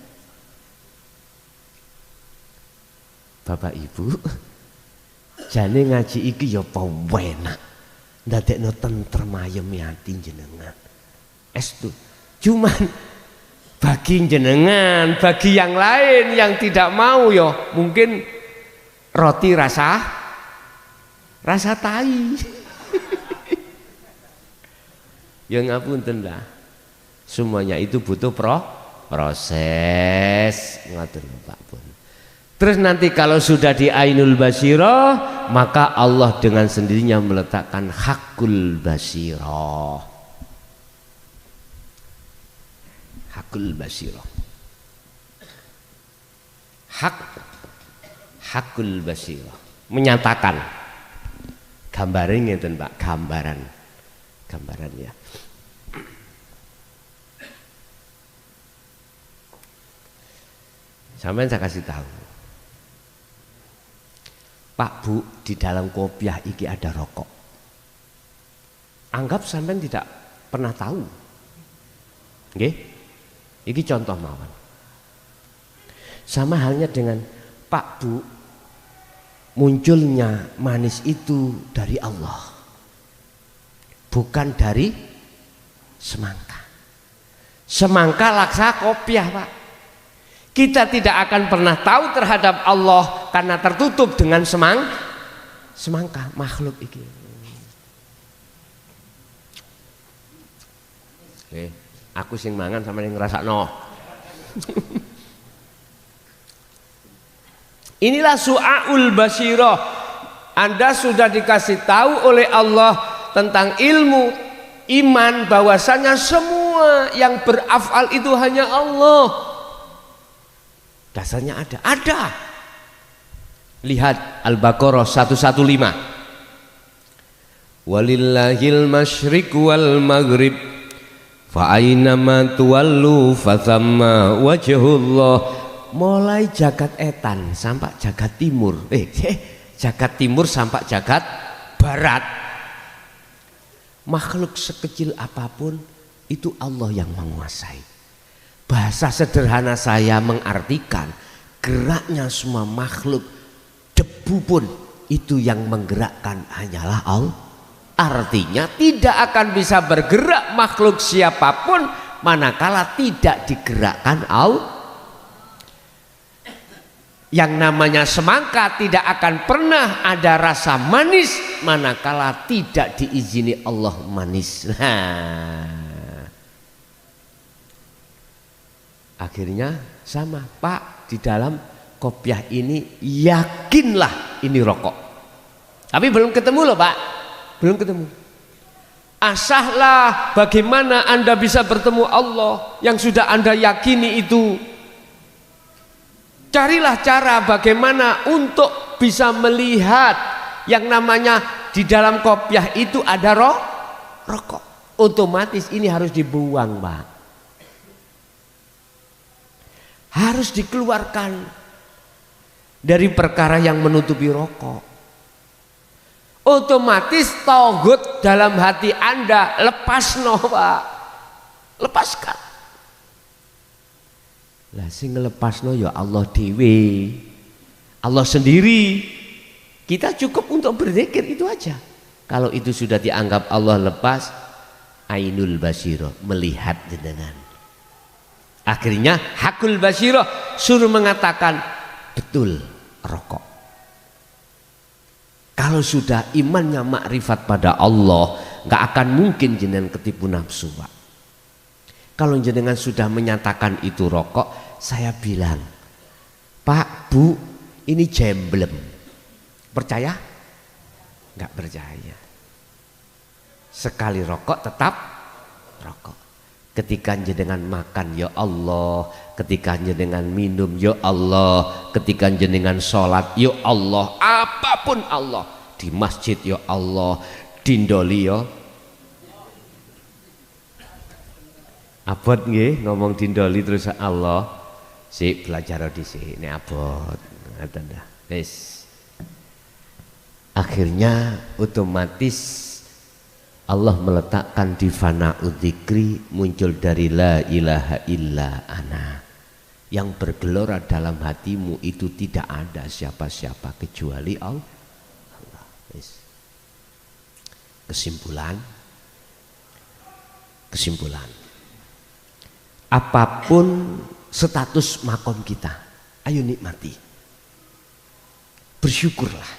Bapak Ibu, jane ngaji iki ya penak. Ndadekno tentrem ayem ati jenengan. Estu. Cuman bagi jenengan, bagi yang lain yang tidak mau ya mungkin roti rasa tai. Ya ngapunten lah. Semuanya itu butuh proses. Ngoten Pak Pun. Terus nanti kalau sudah di Ainul Basirah, maka Allah dengan sendirinya meletakkan Hakul Basirah. Hakul Basirah. Hakul Basirah. Menyatakan. Gambaran ngeten Pak, gambaran ya. Sampai saya kasih tahu. Pak Bu, di dalam kopiah iki ada rokok. Anggap sampean tidak pernah tahu. Nggih? Iki contoh mawon. Sama halnya dengan Pak Bu, munculnya manis itu dari Allah. Bukan dari semangka. Semangka laksa kopiah Pak. Kita tidak akan pernah tahu terhadap Allah karena tertutup dengan semangka makhluk iki. Oke, aku sing mangan sama yang ngrasakno. Inilah su'aul basirah. Anda sudah dikasih tahu oleh Allah tentang ilmu iman bahwasanya semua yang berafal itu hanya Allah. Dasarnya ada. Lihat Al-Baqarah 115. Walillahil masyriq wal maghrib fa aynama tuwallu fathamma wajhullah. Mulai jagat etan sampai jagat timur. Jagat timur sampai jagat barat. Makhluk sekecil apapun itu Allah yang menguasai. Bahasa sederhana saya mengartikan geraknya semua makhluk, debu pun itu yang menggerakkan hanyalah Allah. Artinya tidak akan bisa bergerak makhluk siapapun manakala tidak digerakkan Allah. Yang namanya semangka tidak akan pernah ada rasa manis manakala tidak diizini Allah manis. Akhirnya sama Pak, di dalam kopiah ini yakinlah ini rokok. Tapi belum ketemu loh Pak, belum ketemu. Asahlah bagaimana Anda bisa bertemu Allah yang sudah Anda yakini itu. Carilah cara bagaimana untuk bisa melihat yang namanya di dalam kopiah itu ada rokok. Otomatis ini harus dibuang Pak. Harus dikeluarkan dari perkara yang menutupi rokok. Otomatis tauhid dalam hati Anda lepasno Pak. Lepaskan. Lah sing ngelepasno ya Allah dewe. Allah sendiri. Kita cukup untuk berzikir itu aja. Kalau itu sudah dianggap Allah lepas, Ainul Basirah, melihat jenengan. Akhirnya Hakul Basirah suruh mengatakan betul rokok. Kalau sudah imannya makrifat pada Allah, nggak akan mungkin jenengan ketipu nafsu Pak. Kalau jenengan sudah menyatakan itu rokok, saya bilang, Pak Bu, ini jemblem. Percaya? Nggak percaya. Sekali rokok tetap rokok. Ketika jenengan makan ya Allah, ketika jenengan minum ya Allah, ketika jenengan sholat ya Allah, apapun Allah, di masjid ya Allah, dindoli ya. Abot nggih ngomong dindoli terus Allah. Sik belajar di sini ini abot. Ngoten dah. Wis. Akhirnya otomatis Allah meletakkan di fana'ud dzikri muncul dari la ilaha illa ana. Yang bergelora dalam hatimu itu tidak ada siapa-siapa kecuali Allah. Kesimpulan. Apapun status makom kita, ayo nikmati. Bersyukurlah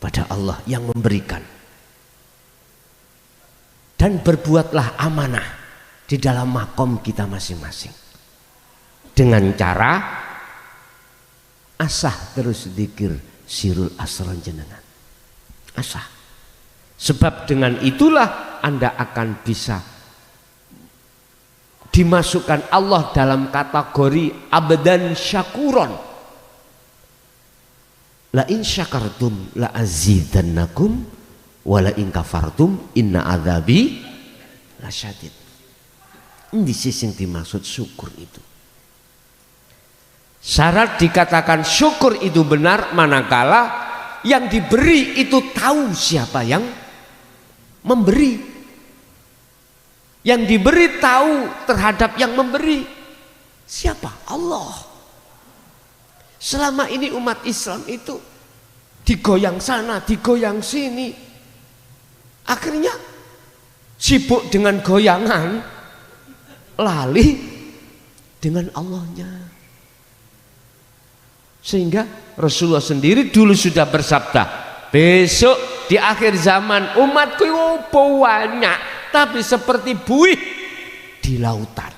pada Allah yang memberikan. Dan berbuatlah amanah di dalam makom kita masing-masing. Dengan cara asah terus zikir sirul asrar jenengan. Asah. Sebab dengan itulah Anda akan bisa dimasukkan Allah dalam kategori abdan syakuron. La in syakartum la azidannakum wala in kafartum inna adzabi lasyadid. Ini sing dimaksud syukur itu. Syarat dikatakan syukur itu benar manakala yang diberi itu tahu siapa yang memberi. Yang diberi tahu terhadap yang memberi siapa? Allah. Selama ini umat Islam itu digoyang sana, digoyang sini. Akhirnya sibuk dengan goyangan, lali dengan Allahnya. Sehingga Rasulullah sendiri dulu sudah bersabda, besok di akhir zaman umatku banyak, tapi seperti buih di lautan.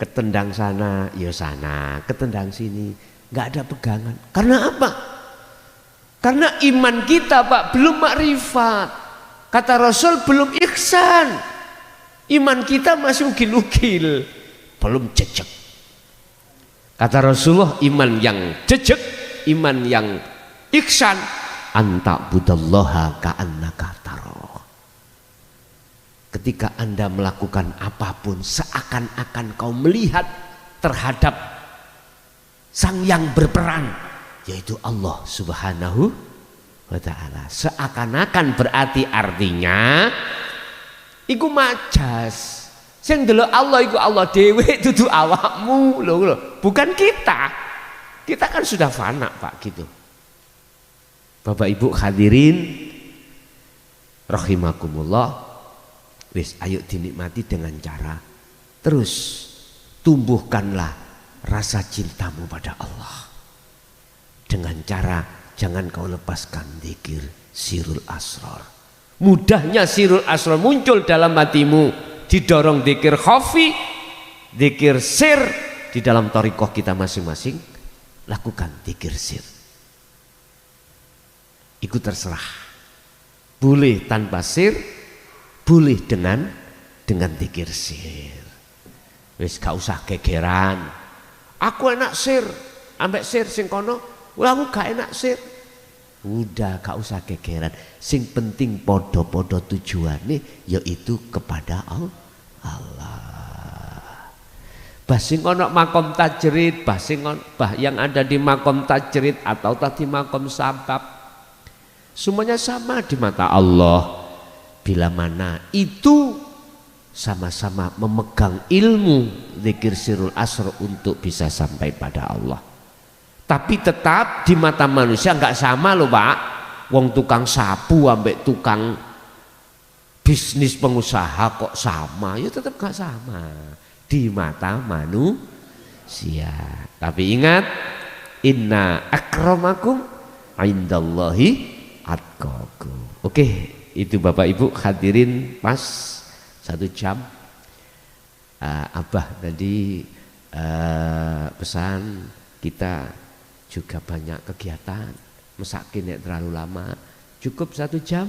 Ketendang sana, ya sana, ketendang sini, nggak ada pegangan. Karena apa? Karena iman kita Pak belum makrifat. Kata Rasul belum ihsan. Iman kita masih ugil-ugil, belum jejak. Kata Rasulullah iman yang jejak, iman yang ihsan, anta budallaha ka'annaka taro. Ketika Anda melakukan apapun seakan-akan kau melihat terhadap sang yang berperan, yaitu Allah Subhanahu wa ta'ala. Seakan-akan berarti artinya iku majas. Sing delok Allah iku Allah dhewe dudu awakmu lho. Bukan kita. Kita kan sudah fana Pak gitu. Bapak Ibu hadirin rahimakumullah. Wis ayo dinikmati dengan cara terus tumbuhkanlah rasa cintamu pada Allah. Dengan cara jangan kau lepaskan zikir sirul asrar. Mudahnya sirul asrar muncul dalam hatimu, didorong zikir khafi, zikir sir di dalam thariqah kita masing-masing. Lakukan zikir sir. Ikut terserah. Boleh tanpa sir, boleh dengan zikir sir. Wis gak usah gegeran. Aku enak sir, ambek sir sing kono, aku gak enak sir. Udah gak usah gegeran. Sing penting podo-podo tujuannya yaitu kepada Allah. Bah sing kono makom tajrid, bah yang ada di makom tajrid atau tadi makom sabab, semuanya sama di mata Allah. Bila mana itu sama-sama memegang ilmu zikir sirul asr untuk bisa sampai pada Allah. Tapi tetap di mata manusia nggak sama loh Pak. Wong tukang sapu ambek tukang bisnis pengusaha kok sama? Ya tetap nggak sama di mata manusia. Tapi ingat, inna akramakum indallahi atqakum. Oke. Itu Bapak Ibu hadirin pas 1 jam. Abah tadi pesan kita juga banyak kegiatan, mesakin terlalu lama, cukup 1 jam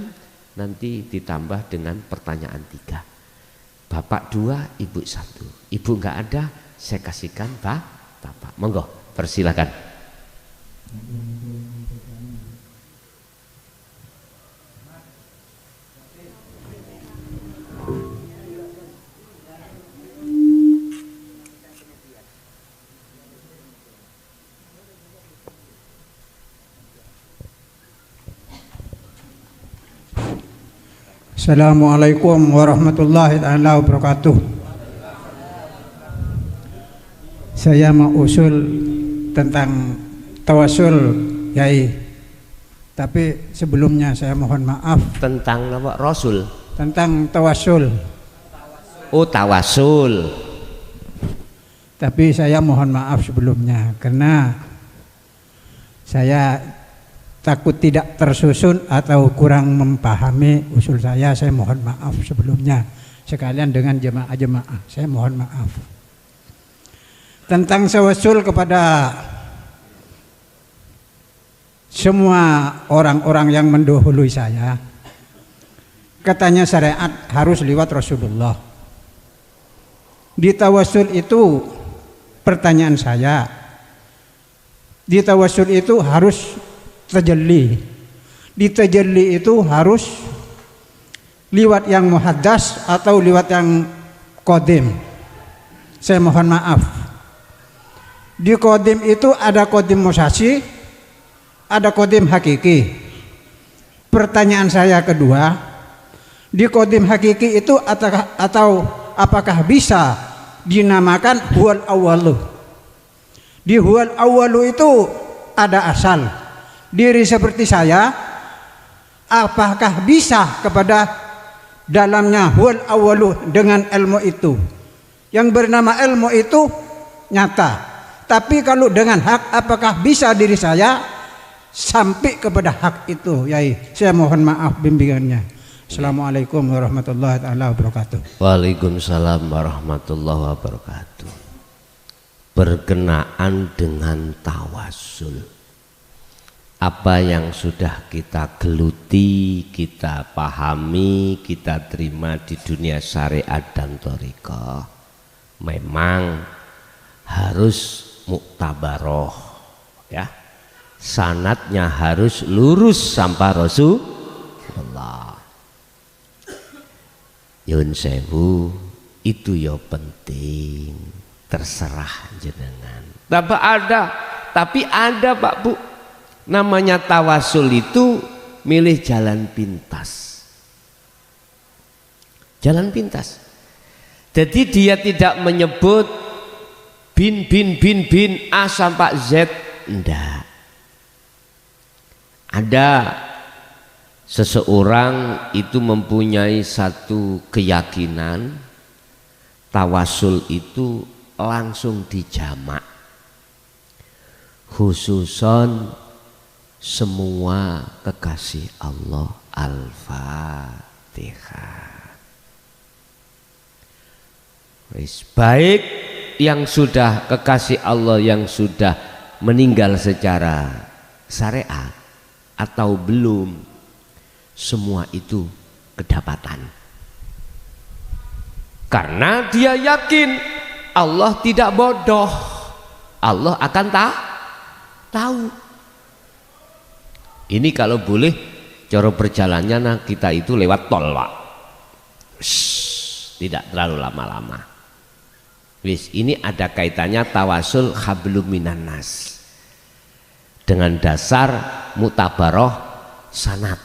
nanti ditambah dengan pertanyaan 3. Bapak 2, ibu 1. Ibu nggak ada, saya kasihkan bapak. Monggo, persilakan. Assalamualaikum warahmatullahi wabarakatuh. Saya mau usul tentang tawasul, Yai. Tapi sebelumnya saya mohon maaf Tentang apa? Rasul. tentang tawasul. Oh, tawasul. Tapi saya mohon maaf sebelumnya karena saya takut tidak tersusun atau kurang memahami usul saya mohon maaf sebelumnya. Sekalian dengan jemaah-jemaah, saya mohon maaf. Tentang tawasul kepada semua orang-orang yang mendahului saya, katanya syariat harus lewat Rasulullah. Di tawasul itu, pertanyaan saya, di tawasul itu harus tajalli. Di tajalli itu harus liwat yang muhaddas atau liwat yang qadim. Saya mohon maaf. Di qadim itu ada qadim musasi, ada qadim hakiki. Pertanyaan saya kedua, di qadim hakiki itu atau apakah bisa dinamakan huwal awwalu? Di huwal awwalu itu ada asal. Diri seperti saya, apakah bisa kepada dalamnya huwal awwalu dengan ilmu itu? Yang bernama ilmu itu nyata. Tapi kalau dengan hak, apakah bisa diri saya sampai kepada hak itu? Yai, saya mohon maaf bimbingannya. Assalamualaikum warahmatullahi wabarakatuh. Waalaikumsalam warahmatullahi wabarakatuh. Berkenaan dengan tawasul, apa yang sudah kita geluti, kita pahami, kita terima di dunia syariat dan thariqah, memang harus muktabaroh, ya, sanadnya harus lurus sampai Rasulullah. Yun sewu, itu ya penting, terserah jenengan. Tapi ada Pak Bu, namanya tawasul itu milih jalan pintas. Jalan pintas. Jadi dia tidak menyebut bin A sampai Z, enggak. Ada seseorang itu mempunyai satu keyakinan, tawasul itu langsung dijamak, khususon semua kekasih Allah. Al-Fatihah. Baik yang sudah kekasih Allah yang sudah meninggal secara syariat atau belum, semua itu kedapatan. Karena dia yakin Allah tidak bodoh, Allah akan tahu. Ini kalau boleh cara perjalanannya kita itu lewat tol, Pak. Tidak terlalu lama-lama. Wis, ini ada kaitannya tawasul hablum minan nas dengan dasar mutabaroh sanad.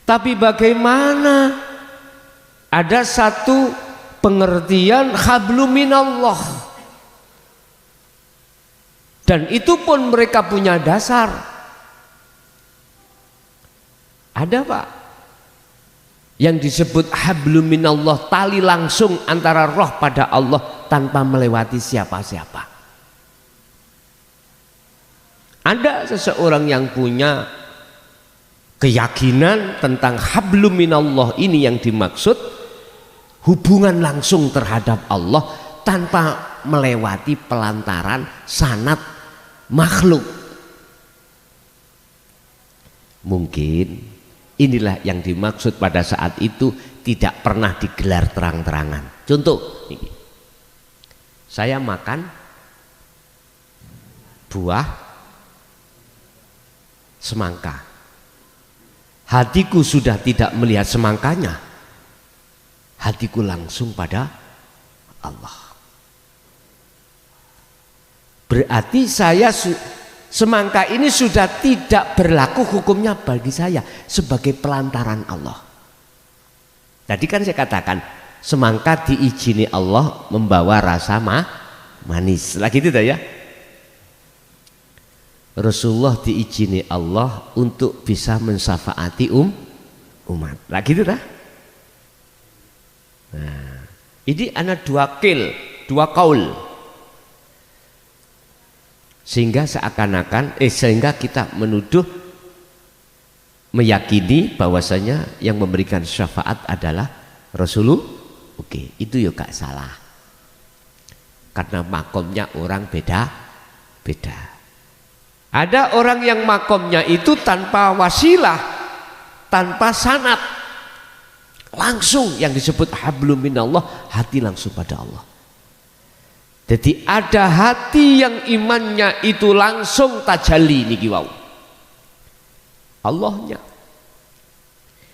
Tapi bagaimana ada satu pengertian hablum minallah, dan itu pun mereka punya dasar. Ada Pak yang disebut hablum minallah, tali langsung antara roh pada Allah tanpa melewati siapa-siapa. Ada seseorang yang punya keyakinan tentang hablum minallah, ini yang dimaksud hubungan langsung terhadap Allah tanpa melewati pelantaran sanad makhluk. Mungkin Inilah yang dimaksud pada saat itu tidak pernah digelar terang-terangan. Contoh, saya makan buah semangka. Hatiku sudah tidak melihat semangkanya. Hatiku langsung pada Allah. Berarti semangka ini sudah tidak berlaku hukumnya bagi saya sebagai pelantaran Allah. Tadi kan saya katakan semangka diizini Allah membawa rasa manis. Lagi itu ya. Rasulullah diizini Allah untuk bisa mensafaati umat. Lagi itu dah. Nah, ini ada dua kaul. Sehingga seakan-akan sehingga kita menuduh meyakini bahwasanya yang memberikan syafaat adalah Rasulullah. Oke, itu ya gak salah. Karena makomnya orang beda-beda. Ada orang yang makomnya itu tanpa wasilah, tanpa sanad. Langsung yang disebut hablum minallah, hati langsung pada Allah. Jadi ada hati yang imannya itu langsung tajalli niki wau. Allahnya.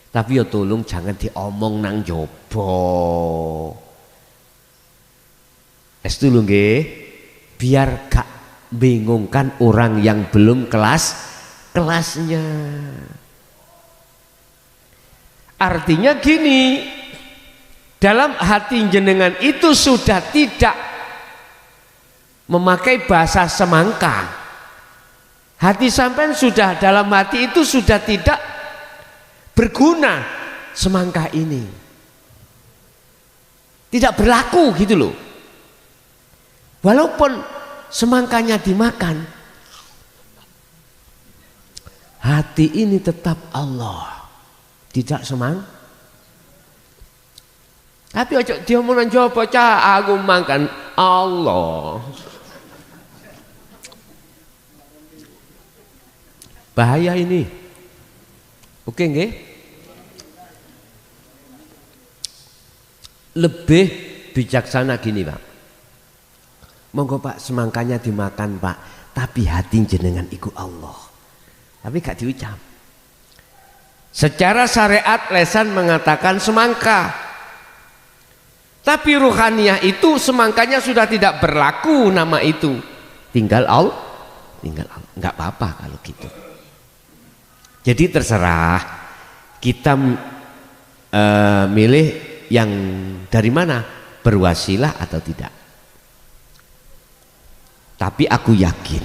Tapi ya tolong jangan diomong nang jopo. Estu lho nggih, biar gak bingungkan orang yang belum kelasnya. Artinya gini, dalam hati jenengan itu sudah tidak memakai bahasa semangka. Hati sampean sudah dalam hati itu sudah tidak berguna semangka ini. Tidak berlaku gitu loh. Walaupun semangkanya dimakan, hati ini tetap Allah, tidak semang. Tapi ojo dia mau njopo cah aku makan Allah. Bahaya ini. Oke nggih? Lebih bijaksana gini, Pak. Monggo Pak semangkanya dimakan, Pak, tapi hati jenengan iku Allah. Tapi gak diucap. Secara syariat lesan mengatakan semangka. Tapi ruhaniyah itu semangkanya sudah tidak berlaku nama itu. Tinggal Allah. Enggak apa-apa kalau gitu. Jadi terserah kita milih yang dari mana, berwasilah atau tidak. Tapi aku yakin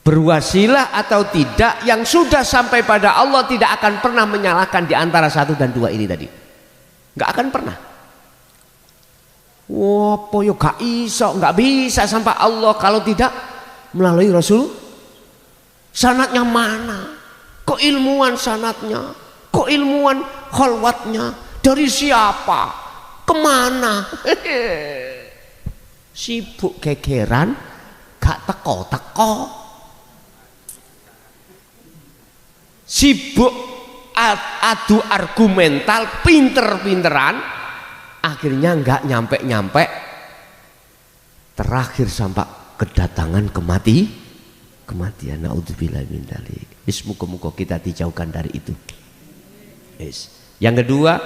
berwasilah atau tidak yang sudah sampai pada Allah tidak akan pernah menyalahkan di antara 1 dan 2 ini tadi. Enggak akan pernah. Wah, poyo gak iso, nggak bisa sampai Allah kalau tidak melalui Rasul. Sanatnya mana? Keilmuan sanatnya, keilmuan khalwatnya dari siapa? Kemana? Sibuk gegeran, gak teko-teko. Sibuk adu argumental, pinter-pinteran, akhirnya nggak nyampe-nyampe, terakhir sampai kedatangan kematian. Naudzubillah min dzalik. Muga-muga kita dijauhkan dari itu. Yes. Yang kedua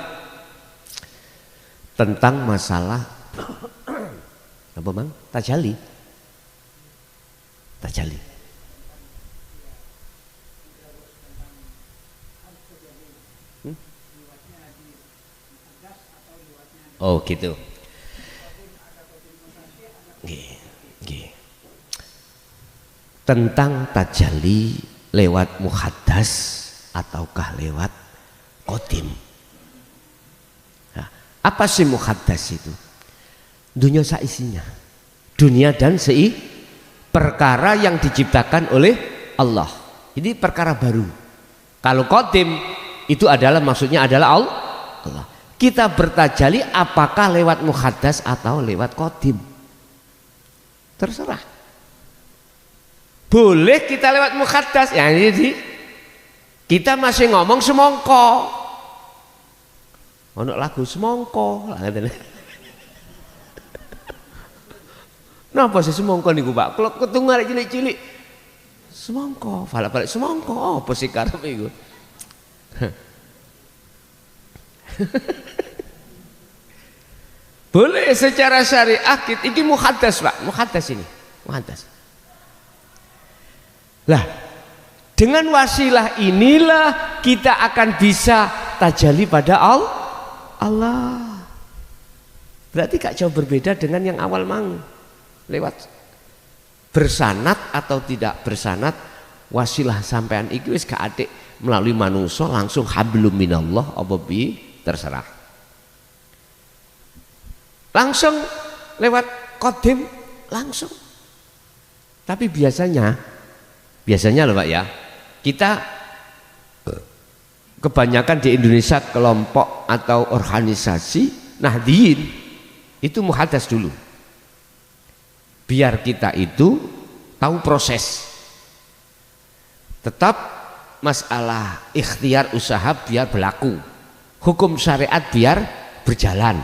tentang masalah apa Bang? Tajalli. Oh gitu. Tentang tajalli lewat muhaddas ataukah lewat qadim. Nah, apa sih muhaddas itu? Dunia saisinya, dunia dan perkara yang diciptakan oleh Allah. Ini perkara baru. Kalau qadim itu adalah maksudnya adalah Allah. Kita bertajalli apakah lewat muhaddas atau lewat qadim? Terserah. Boleh kita lewat muhaddas, ya ini Kita masih ngomong semongko. Ono lagu semongko lah ngene. Napa sih semongko niku, Pak? Kalau ketemu arek cilik-cilik semongko, balik semongko, apa sih karepe iku? Boleh secara syariah iki muhaddas, Pak. Muhaddas ini, muhaddas. Lah, dengan wasilah inilah kita akan bisa tajalli pada Allah. Berarti gak jauh berbeda dengan yang awal mang. Lewat bersanat atau tidak bersanat, wasilah sampean iki wis gak atik melalui manusia, langsung hablum minallah apa bi terserah. Langsung lewat kodim langsung. Tapi biasanya loh Pak ya, kita kebanyakan di Indonesia kelompok atau organisasi Nahdliyin itu muhaddas dulu. Biar kita itu tahu proses. Tetap masalah ikhtiar usaha biar berlaku, hukum syariat biar berjalan,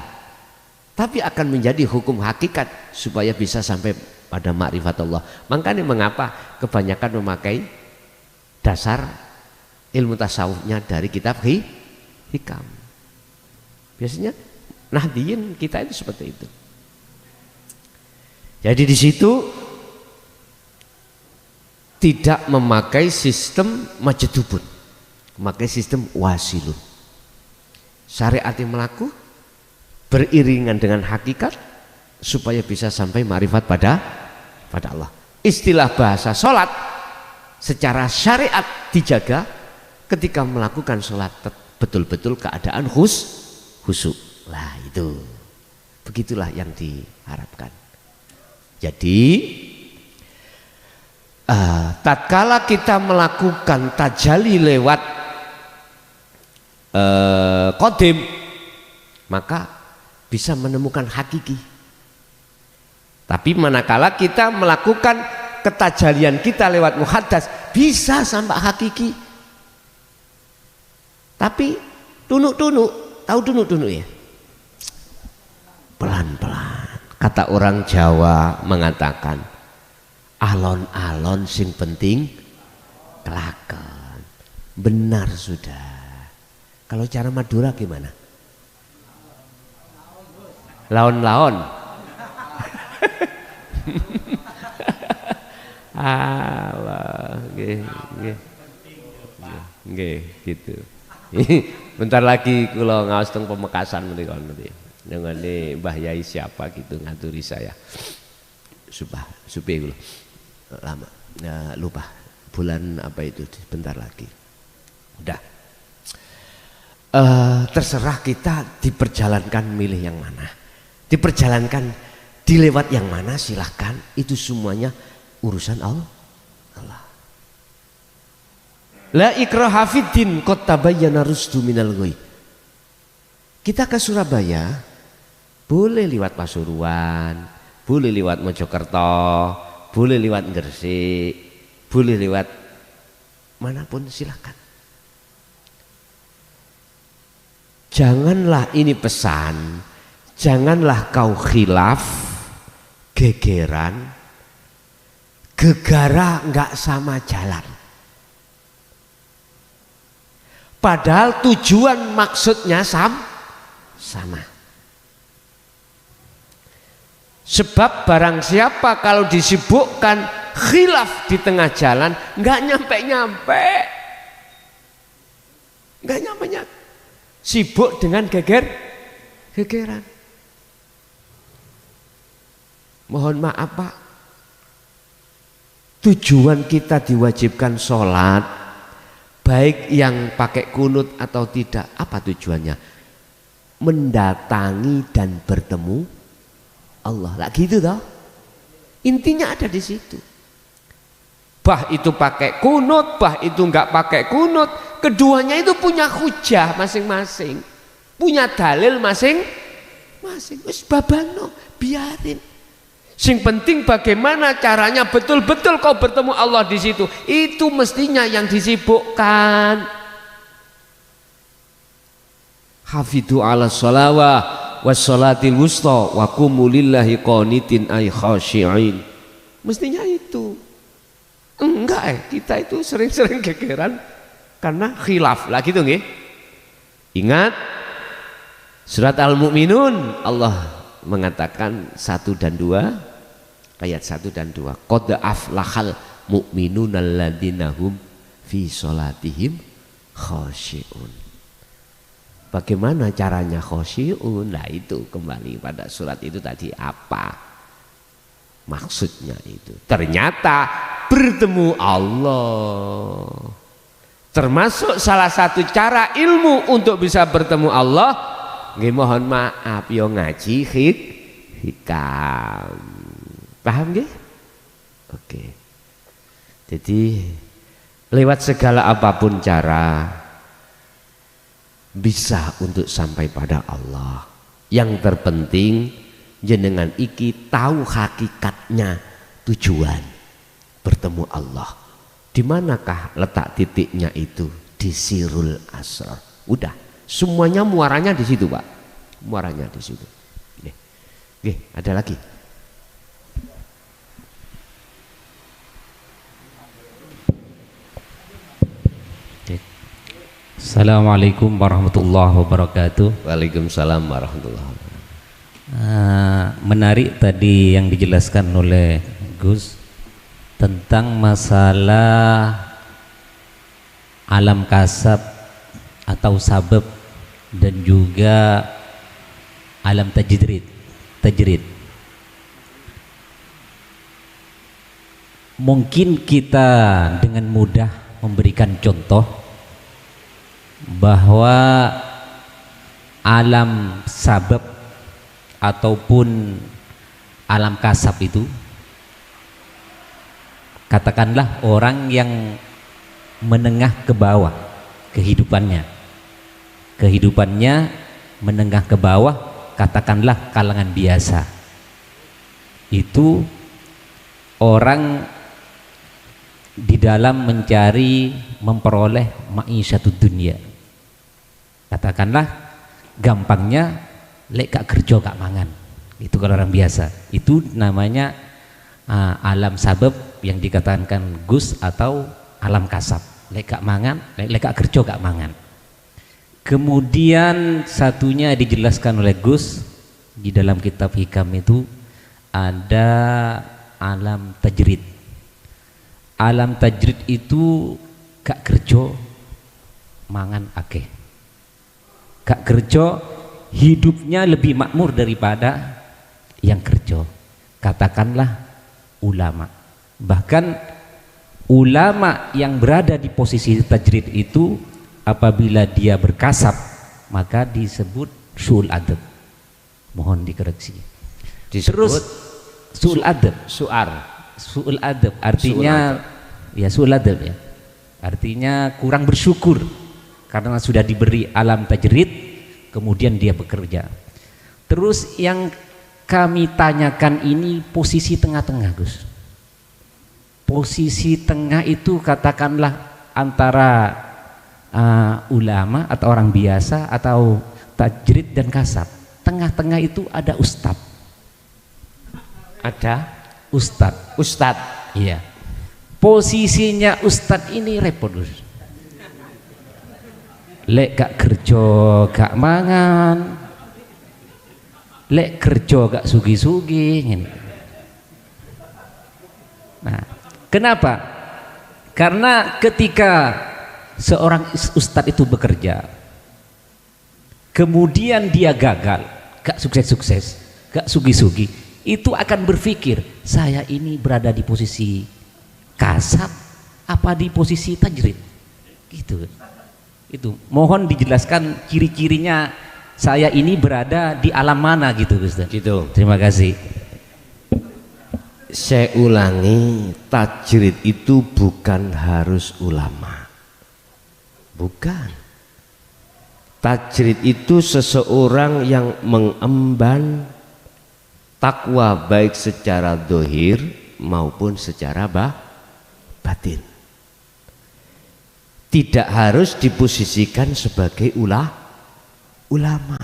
tapi akan menjadi hukum hakikat supaya bisa sampai pada ma'rifatullah. Makanya mengapa kebanyakan memakai dasar ilmu tasawufnya dari kitab hikam. Biasanya Nahdliyin kita itu seperti itu. Jadi di situ tidak memakai sistem majdubun, memakai sistem wasilun. Syariat yang melaku beriringan dengan hakikat supaya bisa sampai ma'rifat pada Allah. Istilah bahasa sholat secara syariat dijaga ketika melakukan sholat betul-betul keadaan khusyuk. Lah itu, begitulah yang diharapkan. Jadi tatkala kita melakukan tajalli lewat kodim, maka bisa menemukan hakiki. Tapi manakala kita melakukan ketajalian kita lewat muhaddas, bisa sampai hakiki. Tapi tunuk-tunuk, tahu tunuk-tunuk ya? Pelan-pelan. Kata orang Jawa mengatakan, alon-alon sing penting kelakon. Benar sudah. Kalau cara Madura gimana? Laon-laon. Allah, nggih gitu. Bentar lagi kula ngaos teng Pemekasan menika nanti. Nengane Mbah Yai siapa gitu ngaturi saya. Supe kula. Lama. Nah, lupa. Bulan apa itu? Bentar lagi. Udah. Terserah kita diperjalankan milih yang mana. Diperjalankan dilewat yang mana silahkan. Itu semuanya urusan Allah. La ikraha fiddin qad tabayyana rusdu minal ghoi. Kita ke Surabaya boleh lewat Pasuruan, boleh lewat Mojokerto, boleh lewat Gresik, boleh lewat manapun silahkan. Janganlah ini pesan, janganlah kau khilaf, gegeran, gegara nggak sama jalan. Padahal tujuan maksudnya sama. Sebab barang siapa kalau disibukkan khilaf di tengah jalan nggak nyampe. Sibuk dengan gegeran. Mohon maaf Pak, tujuan kita diwajibkan sholat, baik yang pakai kunut atau tidak, apa tujuannya? Mendatangi dan bertemu Allah. Lah gitu toh. Intinya ada di situ. Bah itu pakai kunut, bah itu enggak pakai kunut, keduanya itu punya hujah masing-masing. Punya dalil masing-masing. Wis babano, biarin. Sing penting bagaimana caranya betul-betul kau bertemu Allah di situ. Itu mestinya yang disibukkan. Hafidhu ala sholawah wassolatil wusta wa qumu lillahi qanitin ay khashi'in. Mestinya itu. Enggak, kita itu sering-sering gegeran karena khilaf lah gitu nggih. Ingat surat Al-Mu'minun, Allah mengatakan 1 dan 2, ayat 1 dan 2. Qad aflahal mu'minuna alladzina hum fi sholatihim khashi'un. Bagaimana caranya khashi'un? Nah itu kembali pada surat itu tadi, apa maksudnya itu? Ternyata bertemu Allah. Termasuk salah satu cara ilmu untuk bisa bertemu Allah, nggih mohon maaf yo ngaji hikam. Paham nggih? Oke. Jadi lewat segala apapun cara bisa untuk sampai pada Allah. Yang terpenting jenengan iki tahu hakikatnya tujuan bertemu Allah. Di manakah letak titiknya itu? Di sirul asrar. Udah, semuanya muaranya di situ, Pak. Muaranya di situ. Oke, ada lagi. Assalamualaikum warahmatullahi wabarakatuh. Waalaikumsalam warahmatullahi wabarakatuh. Menarik tadi yang dijelaskan oleh Gus tentang masalah alam kasab atau sabab dan juga alam tajrid. Mungkin kita dengan mudah memberikan contoh bahwa alam sabab ataupun alam kasab itu, katakanlah orang yang menengah ke bawah kehidupannya menengah ke bawah, katakanlah kalangan biasa, itu orang di dalam mencari memperoleh ma'isyatud dunia. Katakanlah gampangnya lek gak kerja gak mangan, itu kalau orang biasa. Itu namanya alam sabab yang dikatakan Gus, atau alam kasab. Lek gak mangan, lek gak kerja gak mangan. Kemudian satunya dijelaskan oleh Gus di dalam kitab hikam itu, ada alam tajrid. Alam tajrid itu gak kerja mangan akeh, gak kerja hidupnya lebih makmur daripada yang kerja. Katakanlah ulama. Bahkan ulama yang berada di posisi tajrid itu, apabila dia berkasab maka disebut su'ul adab. Mohon dikoreksi. Terus su'ul adab, su'ul adab artinya ya su'ul adab ya. Artinya kurang bersyukur karena sudah diberi alam tajrid, kemudian dia bekerja. Terus yang kami tanyakan ini posisi tengah-tengah, Gus. Posisi tengah itu katakanlah antara ulama atau orang biasa atau tajrid dan kasab. Tengah-tengah itu ada ustadz. Ada ustadz. Iya. Posisinya ustadz ini repot, Gus. Lek gak kerja gak mangan, lek kerja gak sugi-sugi. Nah, kenapa? Karena ketika seorang ustadz itu bekerja, kemudian dia gagal, gak sukses-sukses, gak sugi-sugi, itu akan berpikir, saya ini berada di posisi kasab apa di posisi tajrid, gitu. Itu mohon dijelaskan ciri-cirinya, saya ini berada di alam mana gitu, Ustaz. Gitu. Terima kasih. Saya ulangi, tajrid itu bukan harus ulama. Bukan. Tajrid itu seseorang yang mengemban takwa baik secara dohir maupun secara batin. Tidak harus diposisikan sebagai ulama.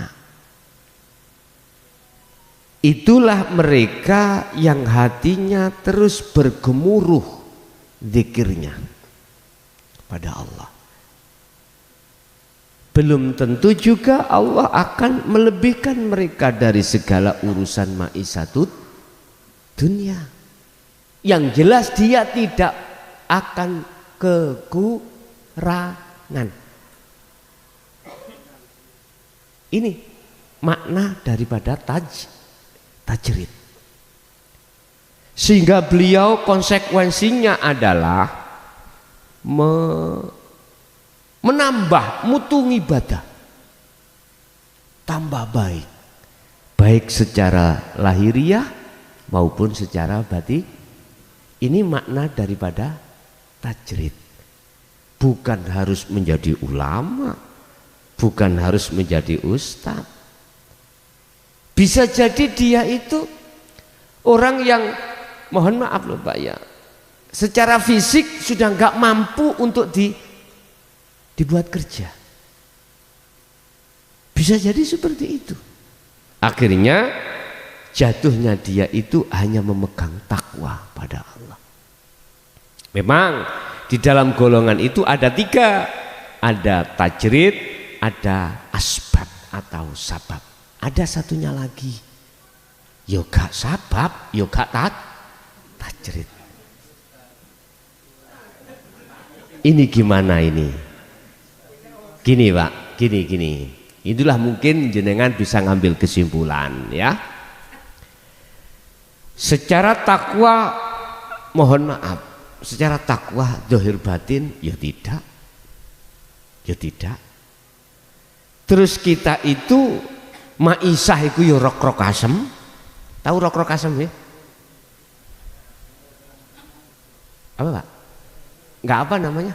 Itulah mereka yang hatinya terus bergemuruh zikirnya pada Allah. Belum tentu juga Allah akan melebihkan mereka dari segala urusan maisatut dunia. Yang jelas dia tidak akan kekurangan. Ini makna daripada tajrid. Sehingga beliau konsekuensinya adalah menambah mutu ibadah, tambah baik, baik secara lahiriah maupun secara batin. Ini makna daripada tajrid. Bukan harus menjadi ulama, bukan harus menjadi ustadz. Bisa jadi dia itu orang yang, mohon maaf loh Pak ya, secara fisik sudah nggak mampu untuk dibuat kerja. Bisa jadi seperti itu. Akhirnya jatuhnya dia itu hanya memegang takwa pada Allah. Memang di dalam golongan itu ada 3. Ada tajrid, ada asbab atau sabab. Ada satunya lagi, yoga sabab, yoga tajrid. Ini gimana ini? Gini Pak, gini. Itulah mungkin jenengan bisa ngambil kesimpulan ya. Secara takwa, mohon maaf, secara takwa zahir batin ya tidak. Terus kita itu maisah itu ya rok-rok asem. Tahu rok-rok asem ya? Apa Pak? Enggak apa namanya?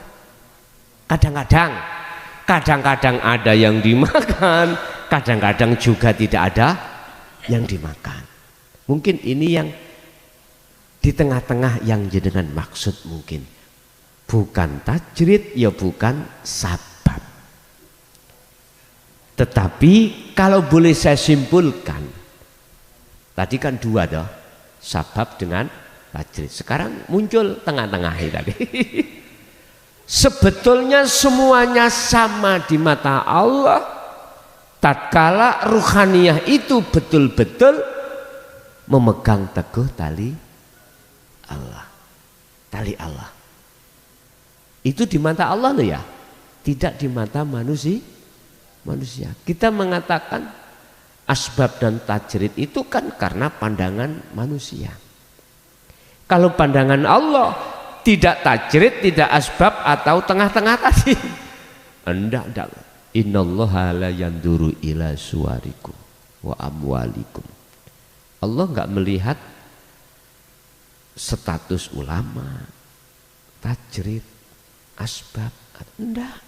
Kadang-kadang ada yang dimakan, kadang-kadang juga tidak ada yang dimakan. Mungkin ini yang di tengah-tengah yang jenengan maksud mungkin. Bukan tajrid ya bukan sabab. Tetapi kalau boleh saya simpulkan, tadi kan 2 toh, sabab dengan tajrid. Sekarang muncul tengah-tengah tadi. Sebetulnya semuanya sama di mata Allah tatkala ruhaniyah itu betul-betul memegang teguh tali Allah. Tali Allah. Itu di mata Allah loh ya, tidak di mata manusia. Kita mengatakan asbab dan tajrid itu kan karena pandangan manusia. Kalau pandangan Allah tidak tajrid, tidak asbab atau tengah-tengah tadi. Enggak. Innallaha la yanduru ila suwarikum wa amwalikum. Allah enggak melihat status ulama, tajrid, asbab, enggak.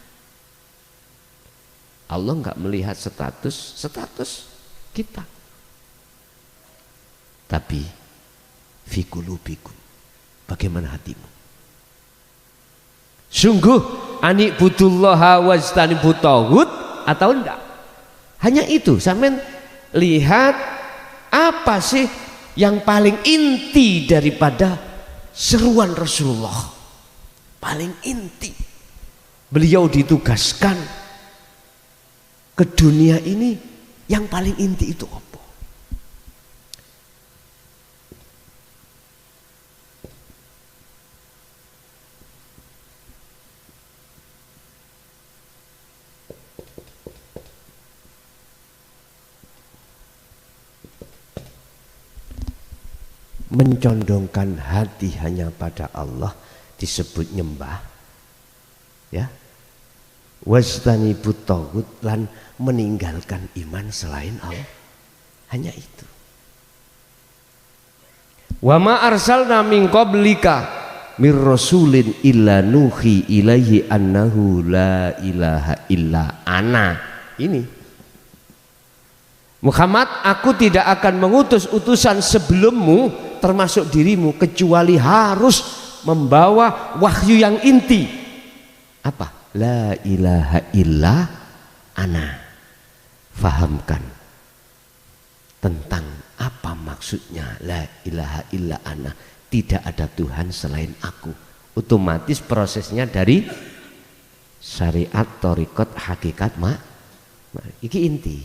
Allah enggak melihat status kita. Tapi fi qulubikum, bagaimana hatimu? Sungguh anik butullaha wajtanibut taghut atau enggak? Hanya itu. Sampean lihat apa sih yang paling inti daripada seruan Rasulullah. Paling inti. Beliau ditugaskan ke dunia ini, yang paling inti itu apa? Mencondongkan hati hanya pada Allah disebut nyembah ya. Wajtanibut taghut, lan meninggalkan iman selain Allah. Hanya itu. Wa ma arsalna min qablika mir rasulin illa nuhi ilaihi annahu la ilaha illa ana. Ini Muhammad, aku tidak akan mengutus utusan sebelummu termasuk dirimu kecuali harus membawa wahyu yang inti. Apa? La ilaha illa ana. Fahamkan tentang apa maksudnya la ilaha illa ana. Tidak ada Tuhan selain aku. Otomatis prosesnya dari syariat, thariqat, hakikat, iki inti.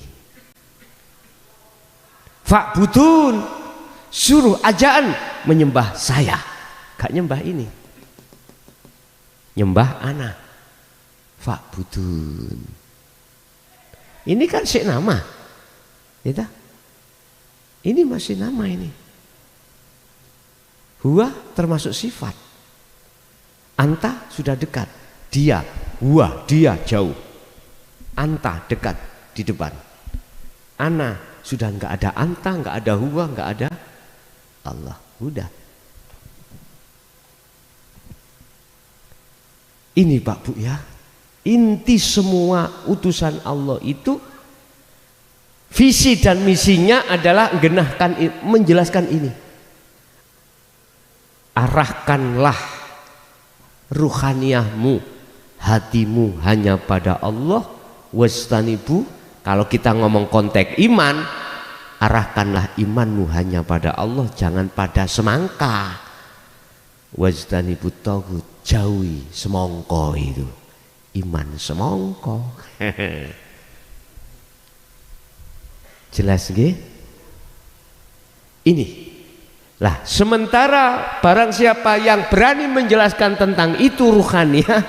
Fa'budun, suruh ajaan menyembah saya, gak nyembah ini, nyembah ana. Fa'budun, ini kan sik nama, ya, ini masih nama ini. Huwa termasuk sifat. Anta sudah dekat, dia, huwa dia jauh. Anta dekat di depan. Ana sudah enggak ada anta, enggak ada huwa, enggak ada Allah. Udah. Ini Pak Bu ya, inti semua utusan Allah itu visi dan misinya adalah menjelaskan ini. Arahkanlah ruhaniyahmu, hatimu hanya pada Allah. Wastanibu, kalau kita ngomong konteks iman, arahkanlah imanmu hanya pada Allah, jangan pada semangka. Wastanibu taghut, jauhi semongko itu. Iman semongko. Jelas nggih? Ini. Lah, sementara barang siapa yang berani menjelaskan tentang itu ruhaniyah,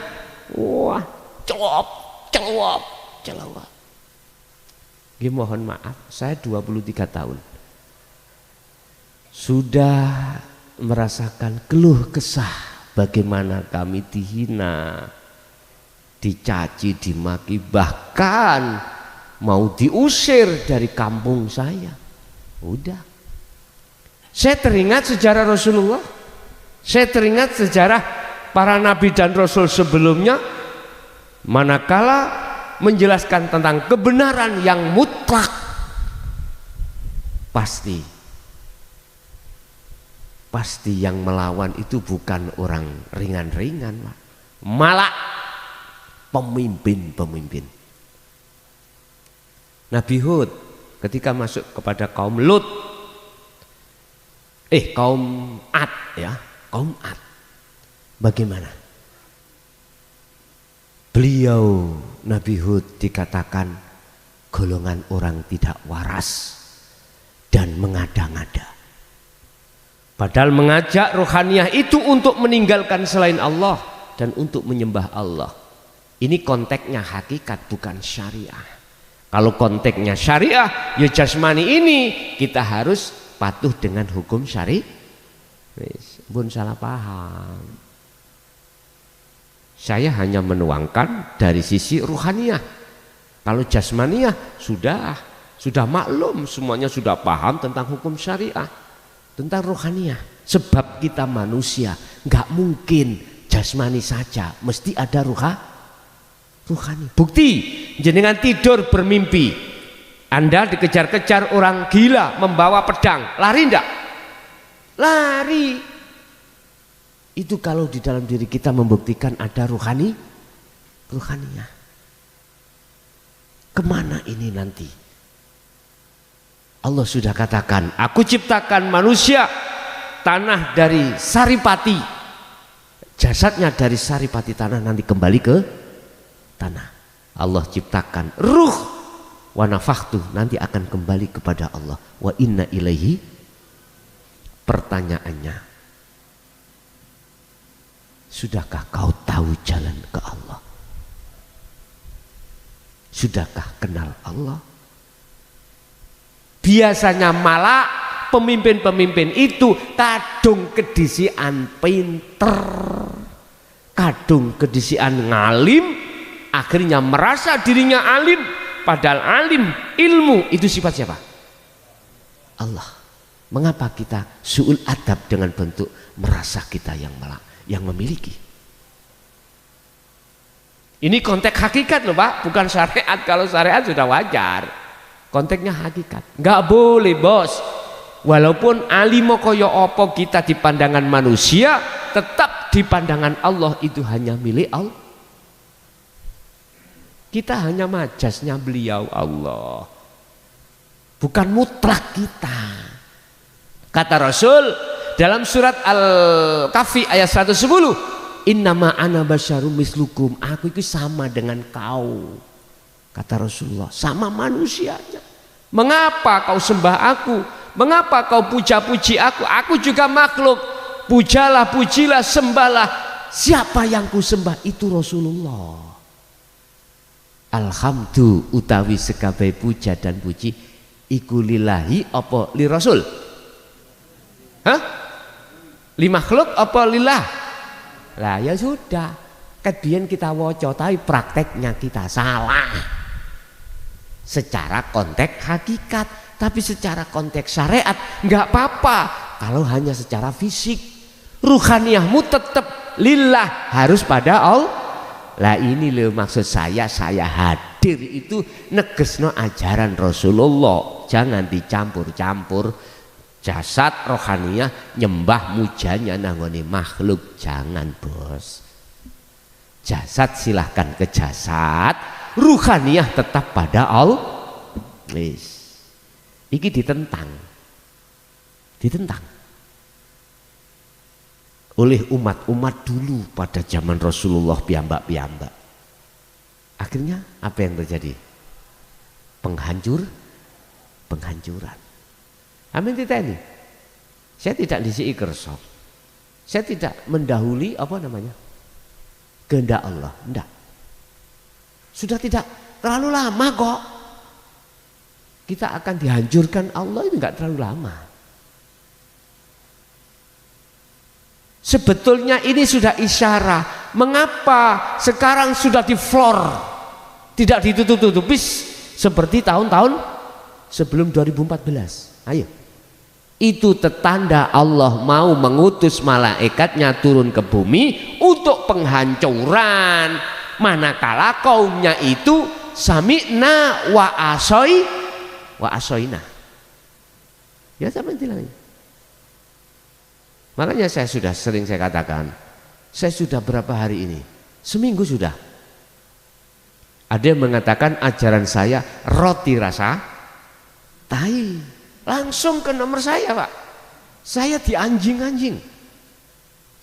wah, celop. Nggih, mohon maaf, saya 23 tahun sudah merasakan keluh kesah bagaimana kami dihina, dicaci, dimaki, bahkan mau diusir dari kampung saya. Udah. Saya teringat sejarah Rasulullah, saya teringat sejarah para nabi dan rasul sebelumnya, manakala menjelaskan tentang kebenaran yang mutlak, pasti yang melawan itu bukan orang ringan-ringan, malah pemimpin. Nabi Hud ketika masuk kepada kaum Lut, kaum Ad ya, kaum Ad, bagaimana? Beliau Nabi Hud dikatakan golongan orang tidak waras dan mengada-ngada. Padahal mengajak rohaniyah itu untuk meninggalkan selain Allah dan untuk menyembah Allah. Ini konteksnya hakikat, bukan syariah. Kalau konteksnya syariah, ya jasmani ini kita harus patuh dengan hukum syari. Bun salah paham. Saya hanya menuangkan dari sisi ruhaniyah. Kalau jasmaniyah sudah maklum, semuanya sudah paham tentang hukum syariah, tentang ruhaniyah. Sebab kita manusia, nggak mungkin jasmani saja, mesti ada ruhani. Bukti, jenengan tidur bermimpi, Anda dikejar-kejar orang gila membawa pedang, lari enggak? Lari. Itu kalau di dalam diri kita membuktikan ada ruhaniyah. Kemana ini nanti? Allah sudah katakan, aku ciptakan manusia tanah dari saripati, jasadnya dari saripati tanah, nanti kembali ke tanah. Allah ciptakan ruh wa nafakhtu, nanti akan kembali kepada Allah. Wa inna ilaihi, pertanyaannya, sudahkah kau tahu jalan ke Allah? Sudahkah kenal Allah? Biasanya malah pemimpin-pemimpin itu kadung kedisian pinter, kadung kedisian ngalim, akhirnya merasa dirinya alim, padahal alim, ilmu itu sifat siapa? Allah. Mengapa kita su'ul adab dengan bentuk merasa kita yang memiliki? Ini konteks hakikat loh Pak, bukan syariat. Kalau syariat sudah wajar. konteksnya hakikat. Nggak boleh bos, walaupun alimo koyo opo kita di pandangan manusia, tetap di pandangan Allah itu hanya milik Allah. Kita hanya majasnya beliau Allah, bukan mutlak kita. Kata Rasul dalam surat Al-Kahfi ayat 110, innama ana basyarum mislukum, aku itu sama dengan kau. Kata Rasulullah, sama manusianya. Mengapa kau sembah aku? Mengapa kau puja-puji aku? Aku juga makhluk. Pujalah, pujilah, sembahlah. Siapa yang ku sembah? Itu Rasulullah. Alhamdulillah utawi sekabeh puja dan puji iku lillahi apa li Rasul? Hah? Li makhluk apa lillah? Lah ya sudah. Kemudian kita waca tapi prakteknya kita salah. Secara konteks hakikat, tapi secara konteks syariat nggak apa-apa kalau hanya secara fisik. Ruhaniyahmu tetap lillah, harus pada Allah. Lah ini loh maksud saya hadir itu negesno ajaran Rasulullah. Jangan dicampur-campur jasad rohaniyah nyembah mujanya nangone makhluk, jangan bos. Jasad silahkan ke jasad, ruhaniyah tetap pada Allah. Wis. Iki ditentang oleh umat-umat dulu pada zaman Rasulullah piyambak-piyambak. Akhirnya apa yang terjadi? Penghancuran. Amin titeni. Saya tidak disiki kersa. Saya tidak mendahului kehendak Allah. Enggak. Sudah tidak terlalu lama kok. Kita akan dihancurkan Allah itu enggak terlalu lama. Sebetulnya ini sudah isyarat. Mengapa sekarang sudah di floor, tidak ditutup-tutup seperti tahun-tahun sebelum 2014. Ayo. Itu tetanda Allah mau mengutus malaikatnya turun ke bumi untuk penghancuran. Manakala kaumnya itu sami'na wa asoina. Ya sama intinya. Makanya saya sering katakan, saya sudah berapa hari ini? Seminggu sudah. Ada yang mengatakan ajaran saya roti rasa tai. Langsung ke nomor saya Pak. Saya di anjing-anjing.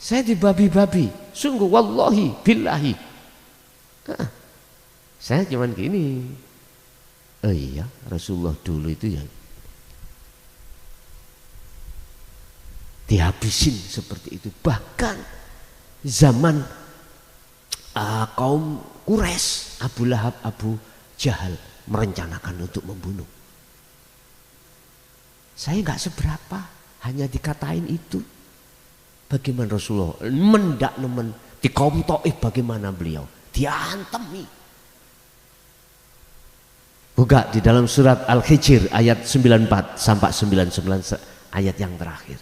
Saya di babi-babi. Sungguh wallahi billahi. Saya cuman gini. Oh iya Rasulullah dulu itu ya dihabisin seperti itu. Bahkan zaman kaum Quraisy, Abu Lahab, Abu Jahal merencanakan untuk membunuh. Saya nggak seberapa, hanya dikatain itu. Bagaimana Rasulullah mendak nemen di kaum Taif, bagaimana beliau diantemi. Buka di dalam surat Al-Hijr ayat 94 sampai 99 ayat yang terakhir.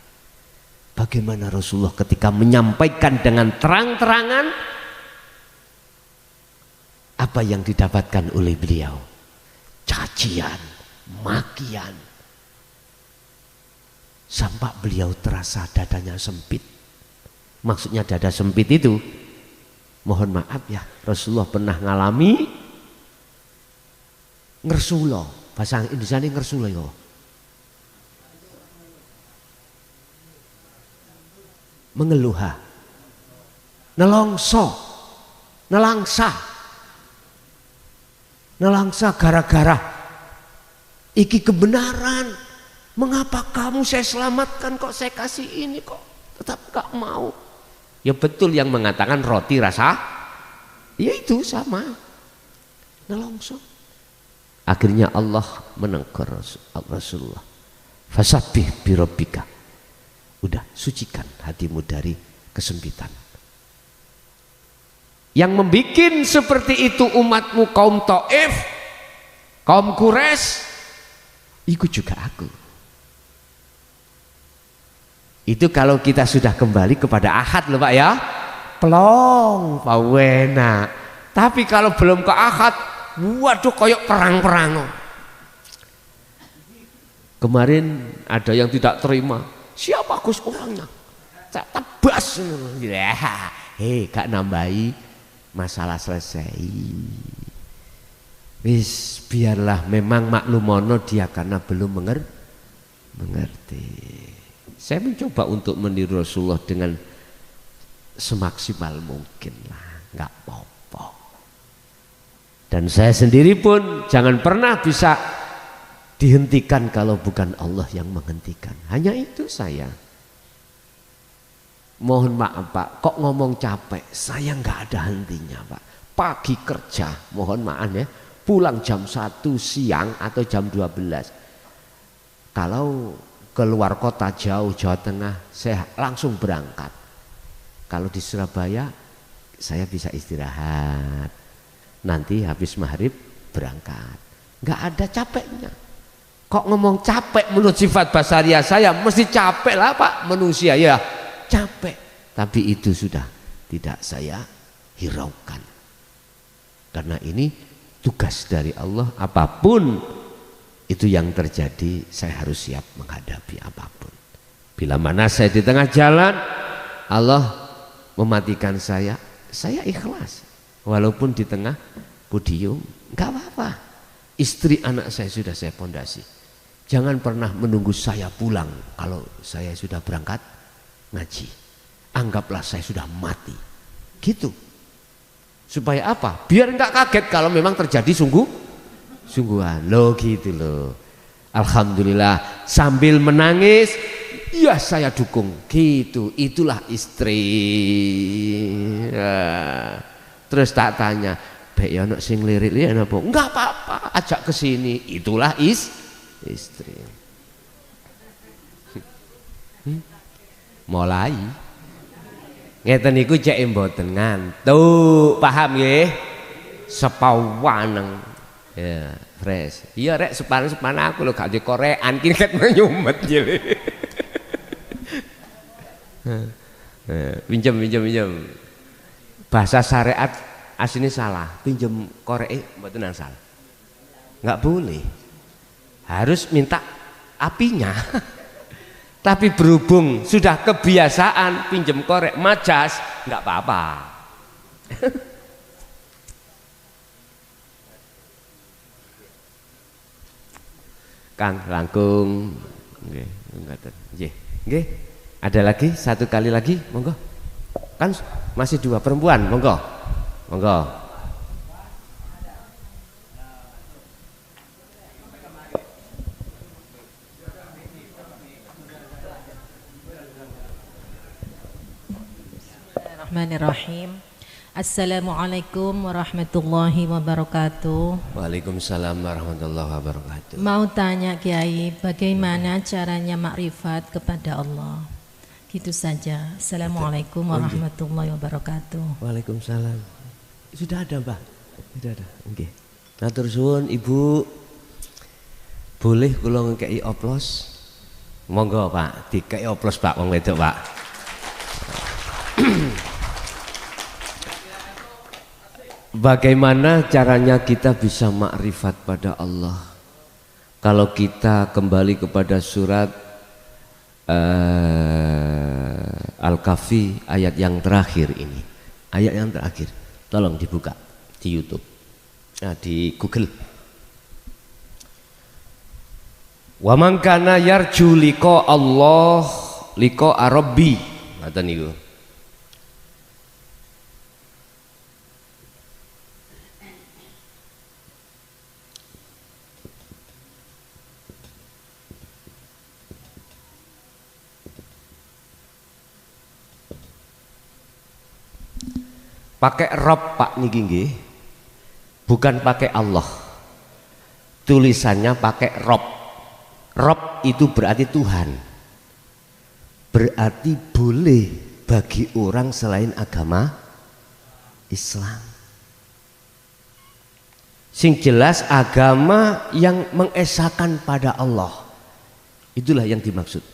Bagaimana Rasulullah ketika menyampaikan dengan terang-terangan apa yang didapatkan oleh beliau, cacian, makian, sampai beliau terasa dadanya sempit. Maksudnya dada sempit itu, mohon maaf ya, Rasulullah pernah ngalami ngersulo, bahasa Indonesia ini ngersulo ya. Mengeluha, nelangsa gara-gara iki kebenaran. Mengapa kamu saya selamatkan kok saya kasih ini kok tetap gak mau? Ya betul yang mengatakan roti rasa, ya itu sama nelangsa. Akhirnya Allah menegur Rasulullah, fasabbih birabbika. Udah, sucikan hatimu dari kesempitan. Yang membuat seperti itu umatmu kaum Taif, kaum Quraisy, ikut juga aku. Itu kalau kita sudah kembali kepada ahad loh Pak ya, pelong Pak Wena. Tapi kalau belum ke ahad, waduh koyok perang-perang. Kemarin ada yang tidak terima. Siapa Gus orangnya? Tak tebas. Ya, gak nambahi, masalah selesai. Wis biarlah, memang maklumono dia karena belum mengerti. Saya mencoba untuk meniru Rasulullah dengan semaksimal mungkin lah, nggak apa-apa. Dan saya sendiri pun jangan pernah bisa dihentikan kalau bukan Allah yang menghentikan. Hanya itu saya. Mohon maaf Pak, kok ngomong capek? Saya nggak ada hentinya Pak. Pagi kerja, mohon maaf ya, pulang jam 1 siang atau jam 12. Kalau keluar kota jauh, Jawa Tengah, saya langsung berangkat. Kalau di Surabaya saya bisa istirahat, nanti habis maghrib berangkat, nggak ada capeknya. Kok ngomong capek? Menurut sifat basaria saya mesti capek lah Pak, manusia ya capek, tapi itu sudah tidak saya hiraukan, karena ini tugas dari Allah. Apapun itu yang terjadi, saya harus siap menghadapi apapun. Bila mana saya di tengah jalan, Allah mematikan saya ikhlas. Walaupun di tengah podium, nggak apa-apa. Istri anak saya sudah saya pondasi. Jangan pernah menunggu saya pulang kalau saya sudah berangkat ngaji. Anggaplah saya sudah mati. Gitu. Supaya apa? Biar nggak kaget kalau memang terjadi sungguhan. Loh gitu loh. Alhamdulillah, sambil menangis, ya saya dukung. Gitu, itulah istri. Ya. Terus tak tanya, "Bek ya ono sing lirik-lirik napa?" Enggak apa-apa, ajak ke sini. Itulah istri. Mulai ngeten niku cek mboten ngantuk, paham nggih? Sepawaneng. Ya, fresh. Iya rek, sepan aku lho gak di korean ki ket nyumet jile. Pinjem. Bahasa syariat aslinya salah, pinjem korek mboten salah. Enggak boleh. Harus minta apinya. Tapi berhubung sudah kebiasaan pinjem korek majas, enggak apa-apa. Kang langkung, nggih, ngaten. Nggih. Ada lagi, satu kali lagi, monggo. Kan masih 2 perempuan, monggo. Bismillahirrahmanirrahim. Assalamualaikum warahmatullahi wabarakatuh. Waalaikumsalam warahmatullahi wabarakatuh. Mau tanya Kiai, bagaimana caranya makrifat kepada Allah? Gitu saja. Assalamualaikum warahmatullahi wabarakatuh. Waalaikumsalam. Sudah ada Mbak? Sudah ada. Oke. Matur suwun Ibu. Boleh kula ngekeki oplos? Monggo Pak, dikeki oplos Pak wong wedok Pak. Bagaimana caranya kita bisa makrifat pada Allah? Kalau kita kembali kepada surat Al-Kahfi ayat yang terakhir ini. Ayat yang terakhir. Tolong dibuka di YouTube. Nah, di Google. Wa man kana yarju liqa Allah liqa rabbi. Ngoten niku. Pakai Rob Pak niki nggih. Bukan pakai Allah. Tulisannya pakai Rob. Rob itu berarti Tuhan. Berarti boleh bagi orang selain agama Islam. Sing jelas agama yang mengesahkan pada Allah. Itulah yang dimaksud.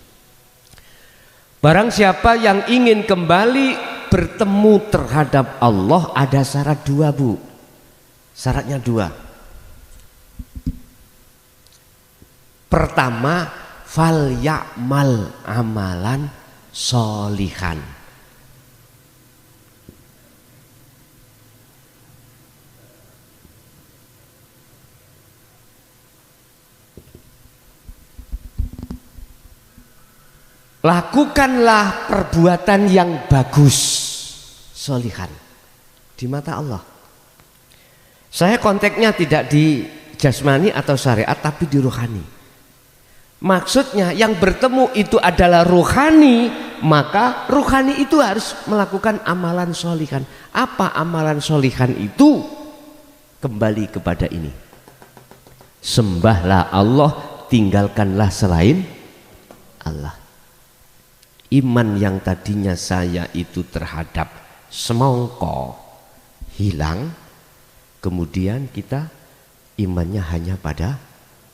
Barang siapa yang ingin kembali bertemu terhadap Allah, ada syarat 2 Bu. Syaratnya 2. Pertama, fal ya'mal amalan sholihan. Lakukanlah perbuatan yang bagus, sholihan di mata Allah. Saya konteksnya tidak di jasmani atau syariat, tapi di rohani. Maksudnya yang bertemu itu adalah rohani, maka rohani itu harus melakukan amalan sholihan. Apa amalan sholihan itu? Kembali kepada ini, sembahlah Allah, tinggalkanlah selain Allah. Iman yang tadinya saya itu terhadap semongko hilang, kemudian kita imannya hanya pada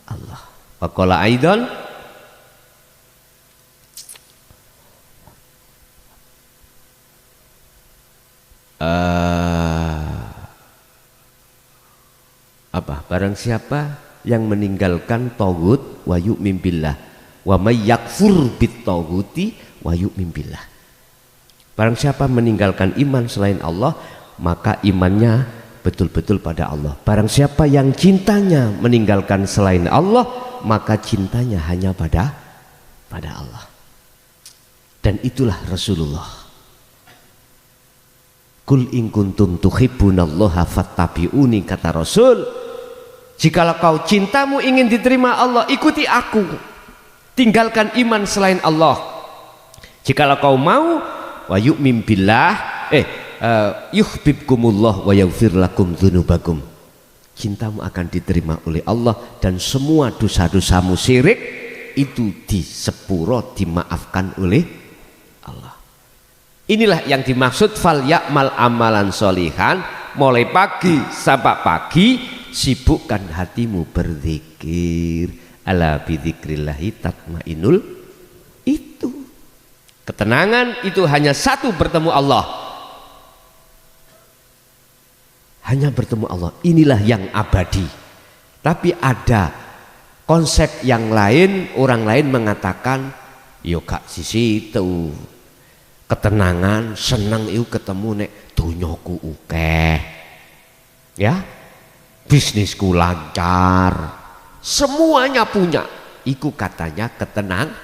Allah. Faqala aidan barang siapa yang meninggalkan tagut wa yu'min billah wa may yakfur bit taguti wa yu'min billah. Barang siapa meninggalkan iman selain Allah, maka imannya betul-betul pada Allah. Barang siapa yang cintanya meninggalkan selain Allah, maka cintanya hanya pada Allah. Dan itulah Rasulullah. Kul in kuntum tuhibbunallaha fattabi'uni, kata Rasul. Jikalau kau cintamu ingin diterima Allah, ikuti aku. Tinggalkan iman selain Allah. Jikalau kau mau wa yu'min billah yuhibbukumullah wa yaghfir lakum dzunubakum, cintamu akan diterima oleh Allah dan semua dosa-dosamu syirik itu disepuro, dimaafkan oleh Allah. Inilah yang dimaksud fal ya'mal amalan sholihan. Mulai pagi sampai pagi sibukkan hatimu berzikir. Ala bidzikrillahi tatmainnul, itu ketenangan itu hanya satu, bertemu Allah. Hanya bertemu Allah, inilah yang abadi. Tapi ada konsep yang lain, orang lain mengatakan yo gak sisi itu ketenangan, seneng itu ketemu nek donyaku akeh, ya, bisnisku lancar, semuanya punya, iku katanya ketenang.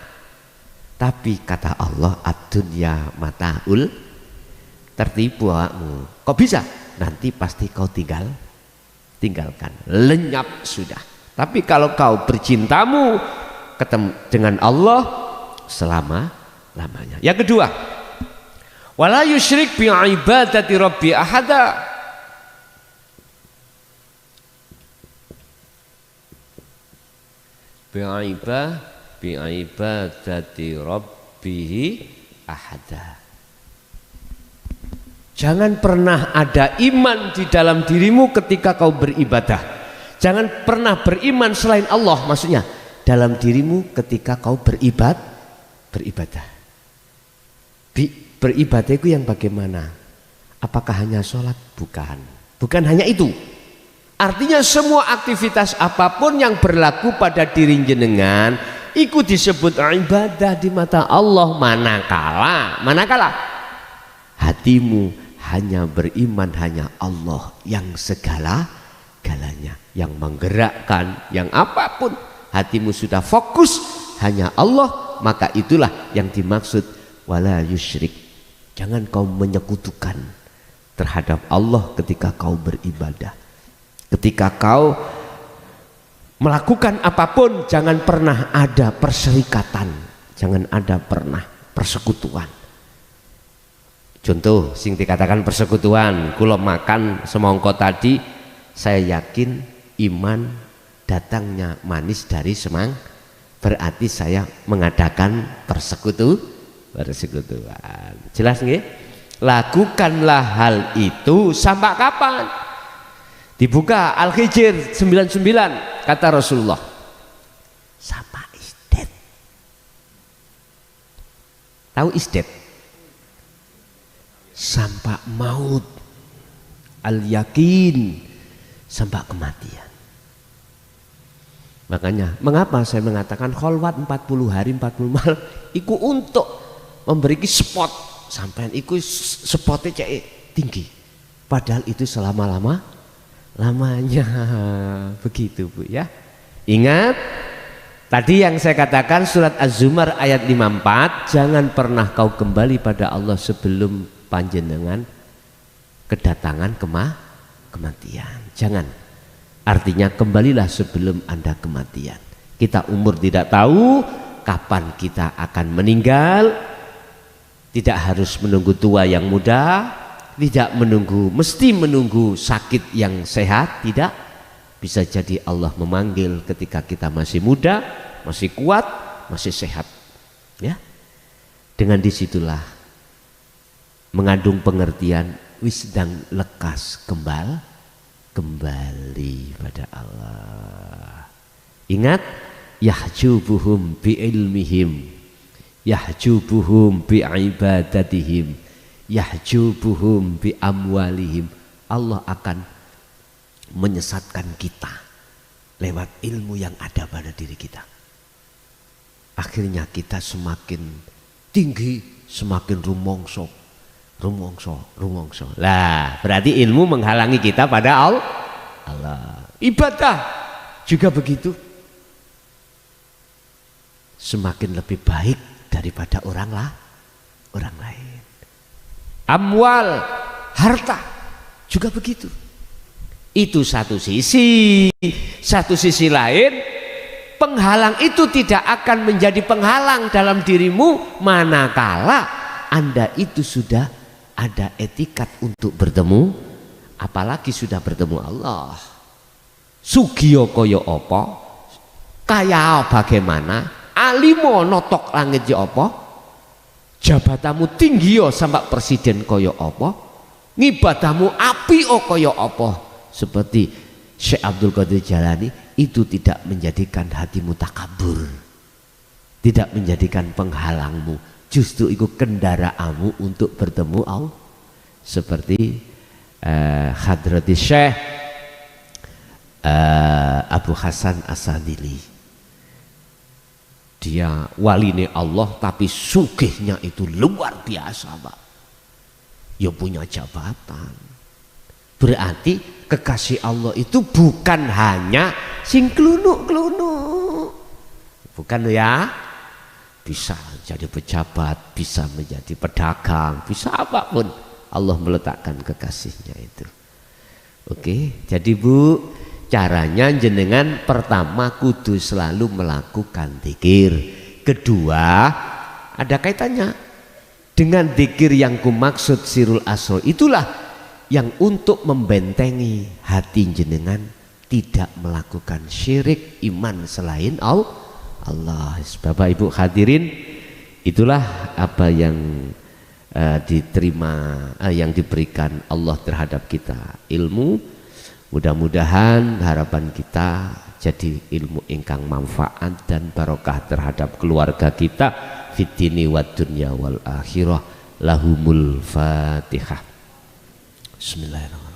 Tapi kata Allah, ad-dunya mataul, tertipu awakmu. Kok bisa? Nanti pasti kau tinggalkan, lenyap sudah. Tapi kalau kau bercintamu ketemu dengan Allah selama-lamanya. Yang kedua, wala yusyrik bi ibadati rabbi ahada. Bi ibadati rabbihi ahada. Jangan pernah ada iman di dalam dirimu ketika kau beribadah. Jangan pernah beriman selain Allah, maksudnya dalam dirimu ketika kau beribadah. Beribadah itu yang bagaimana? Apakah hanya sholat? Bukan hanya itu. Artinya semua aktivitas apapun yang berlaku pada diri jenengan itu disebut ibadah di mata Allah. Manakala hatimu hanya beriman hanya Allah yang segala-galanya, yang menggerakkan, yang apapun hatimu sudah fokus hanya Allah, maka itulah yang dimaksud wala yusyrik. Jangan kau menyekutukan terhadap Allah ketika kau beribadah. Ketika kau melakukan apapun, jangan pernah ada perserikatan, jangan ada pernah persekutuan. Contoh sing dikatakan persekutuan, kula makan semongko tadi, saya yakin iman datangnya manis dari semang, berarti saya mengadakan persekutuan. Jelas nggih? Lakukanlah hal itu sampai kapan? Dibuka Al-Hijr 99, kata Rasulullah, sampai isdet. Tahu isdet? Sampai maut, al yakin, sampai kematian. Makanya mengapa saya mengatakan kholwat 40 hari 40 malam iku untuk memberi spot sampean iku spotnya cek tinggi. Padahal itu lamanya begitu Bu ya. Ingat tadi yang saya katakan surat Az-Zumar ayat 54, jangan pernah kau kembali pada Allah sebelum panjenengan kedatangan kematian. Jangan. Artinya kembalilah sebelum Anda kematian. Kita umur tidak tahu kapan kita akan meninggal. Tidak harus menunggu tua yang muda, tidak mesti menunggu sakit yang sehat, tidak. Bisa jadi Allah memanggil ketika kita masih muda, masih kuat, masih sehat. Ya. Dengan disitulah mengandung pengertian wis sedang lekas kembali pada Allah. Ingat, yahjubuhum bi ilmihim, yahjubuhum bi ibadatihim, yahjubuhum bi amwalihim. Allah akan menyesatkan kita lewat ilmu yang ada pada diri kita. Akhirnya kita semakin tinggi, semakin rumongso. Lah, berarti ilmu menghalangi kita pada Allah. Ibadah juga begitu. Semakin lebih baik daripada orang lain. Amwal, harta juga begitu. Itu satu sisi. Satu sisi lain, penghalang itu tidak akan menjadi penghalang dalam dirimu manakala Anda itu sudah ada etikat untuk bertemu, apalagi sudah bertemu Allah. Sugiyo koyo opo, kaya bagaimana, alimo notok langit ya opo, jabatamu tinggi yo sampai presiden koyo opo, ngibadamu api o koyo opo. Seperti Syekh Abdul Qadir Jalani, itu tidak menjadikan hatimu takabur, tidak menjadikan penghalangmu. Justru itu kendaraanmu untuk bertemu Allah. Seperti Hadrati Syekh Abu Hasan As-Sadili. Dia wali Allah tapi sugihnya itu luar biasa Pak. Ya punya jabatan. Berarti kekasih Allah itu bukan hanya sing klunuk-klunuk. Bukan ya. Bisa jadi pejabat, bisa menjadi pedagang, bisa apapun. Allah meletakkan kekasihnya itu. Oke, jadi Bu, caranya jenengan pertama kudu selalu melakukan zikir. Kedua, ada kaitannya dengan zikir yang kumaksud sirul asro. Itulah yang untuk membentengi hati jenengan tidak melakukan syirik iman selain Allah. Bapak Ibu hadirin, itulah apa yang yang diberikan Allah terhadap kita, ilmu. Mudah-mudahan harapan kita jadi ilmu ingkang manfaat dan barokah terhadap keluarga kita fid dini wad dunya wal akhirah. Lahumul Fatihah. Bismillahirrahmanirrahim.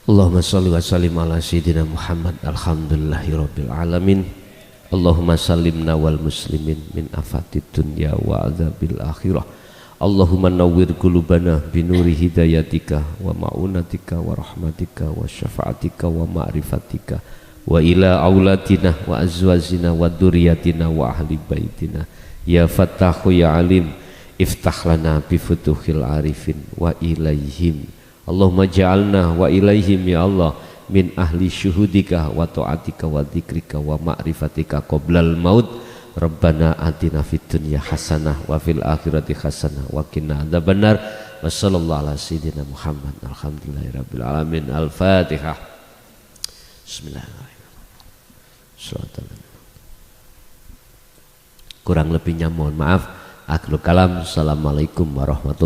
Allahumma salli wa sallim ala sayyidina Muhammad. Alhamdulillahi rabbil alamin. Allahumma sallimna wal muslimin min afatid dunya wa azabil akhirah. Allahumma nawwir qulubana binuri hidayatika wa ma'unatika wa rahmatika wa syafa'atika wa ma'rifatika wa ila auladina wa azwajina wa dzurriyyatina wa ahli baitina ya fattahu ya alim iftah lana bi futuhil arifin wa ilaihim. Allahumma ja'alna wa ilaihim ya Allah min ahli syuhudika wa ta'atika wa dzikrika wa ma'rifatika qoblal maut. Rabbana atina fid dunya hasanah wa fil akhirati hasanah wa qina adzabannar. Wa sallallahu ala sayyidina Muhammad. Alhamdulillahirabbil alamin. Al-Fatihah. Bismillahirrahmanirrahim. Kurang lebihnya mohon maaf. Akhirul kalam. Assalamualaikum warahmatullahi wabarakatuh.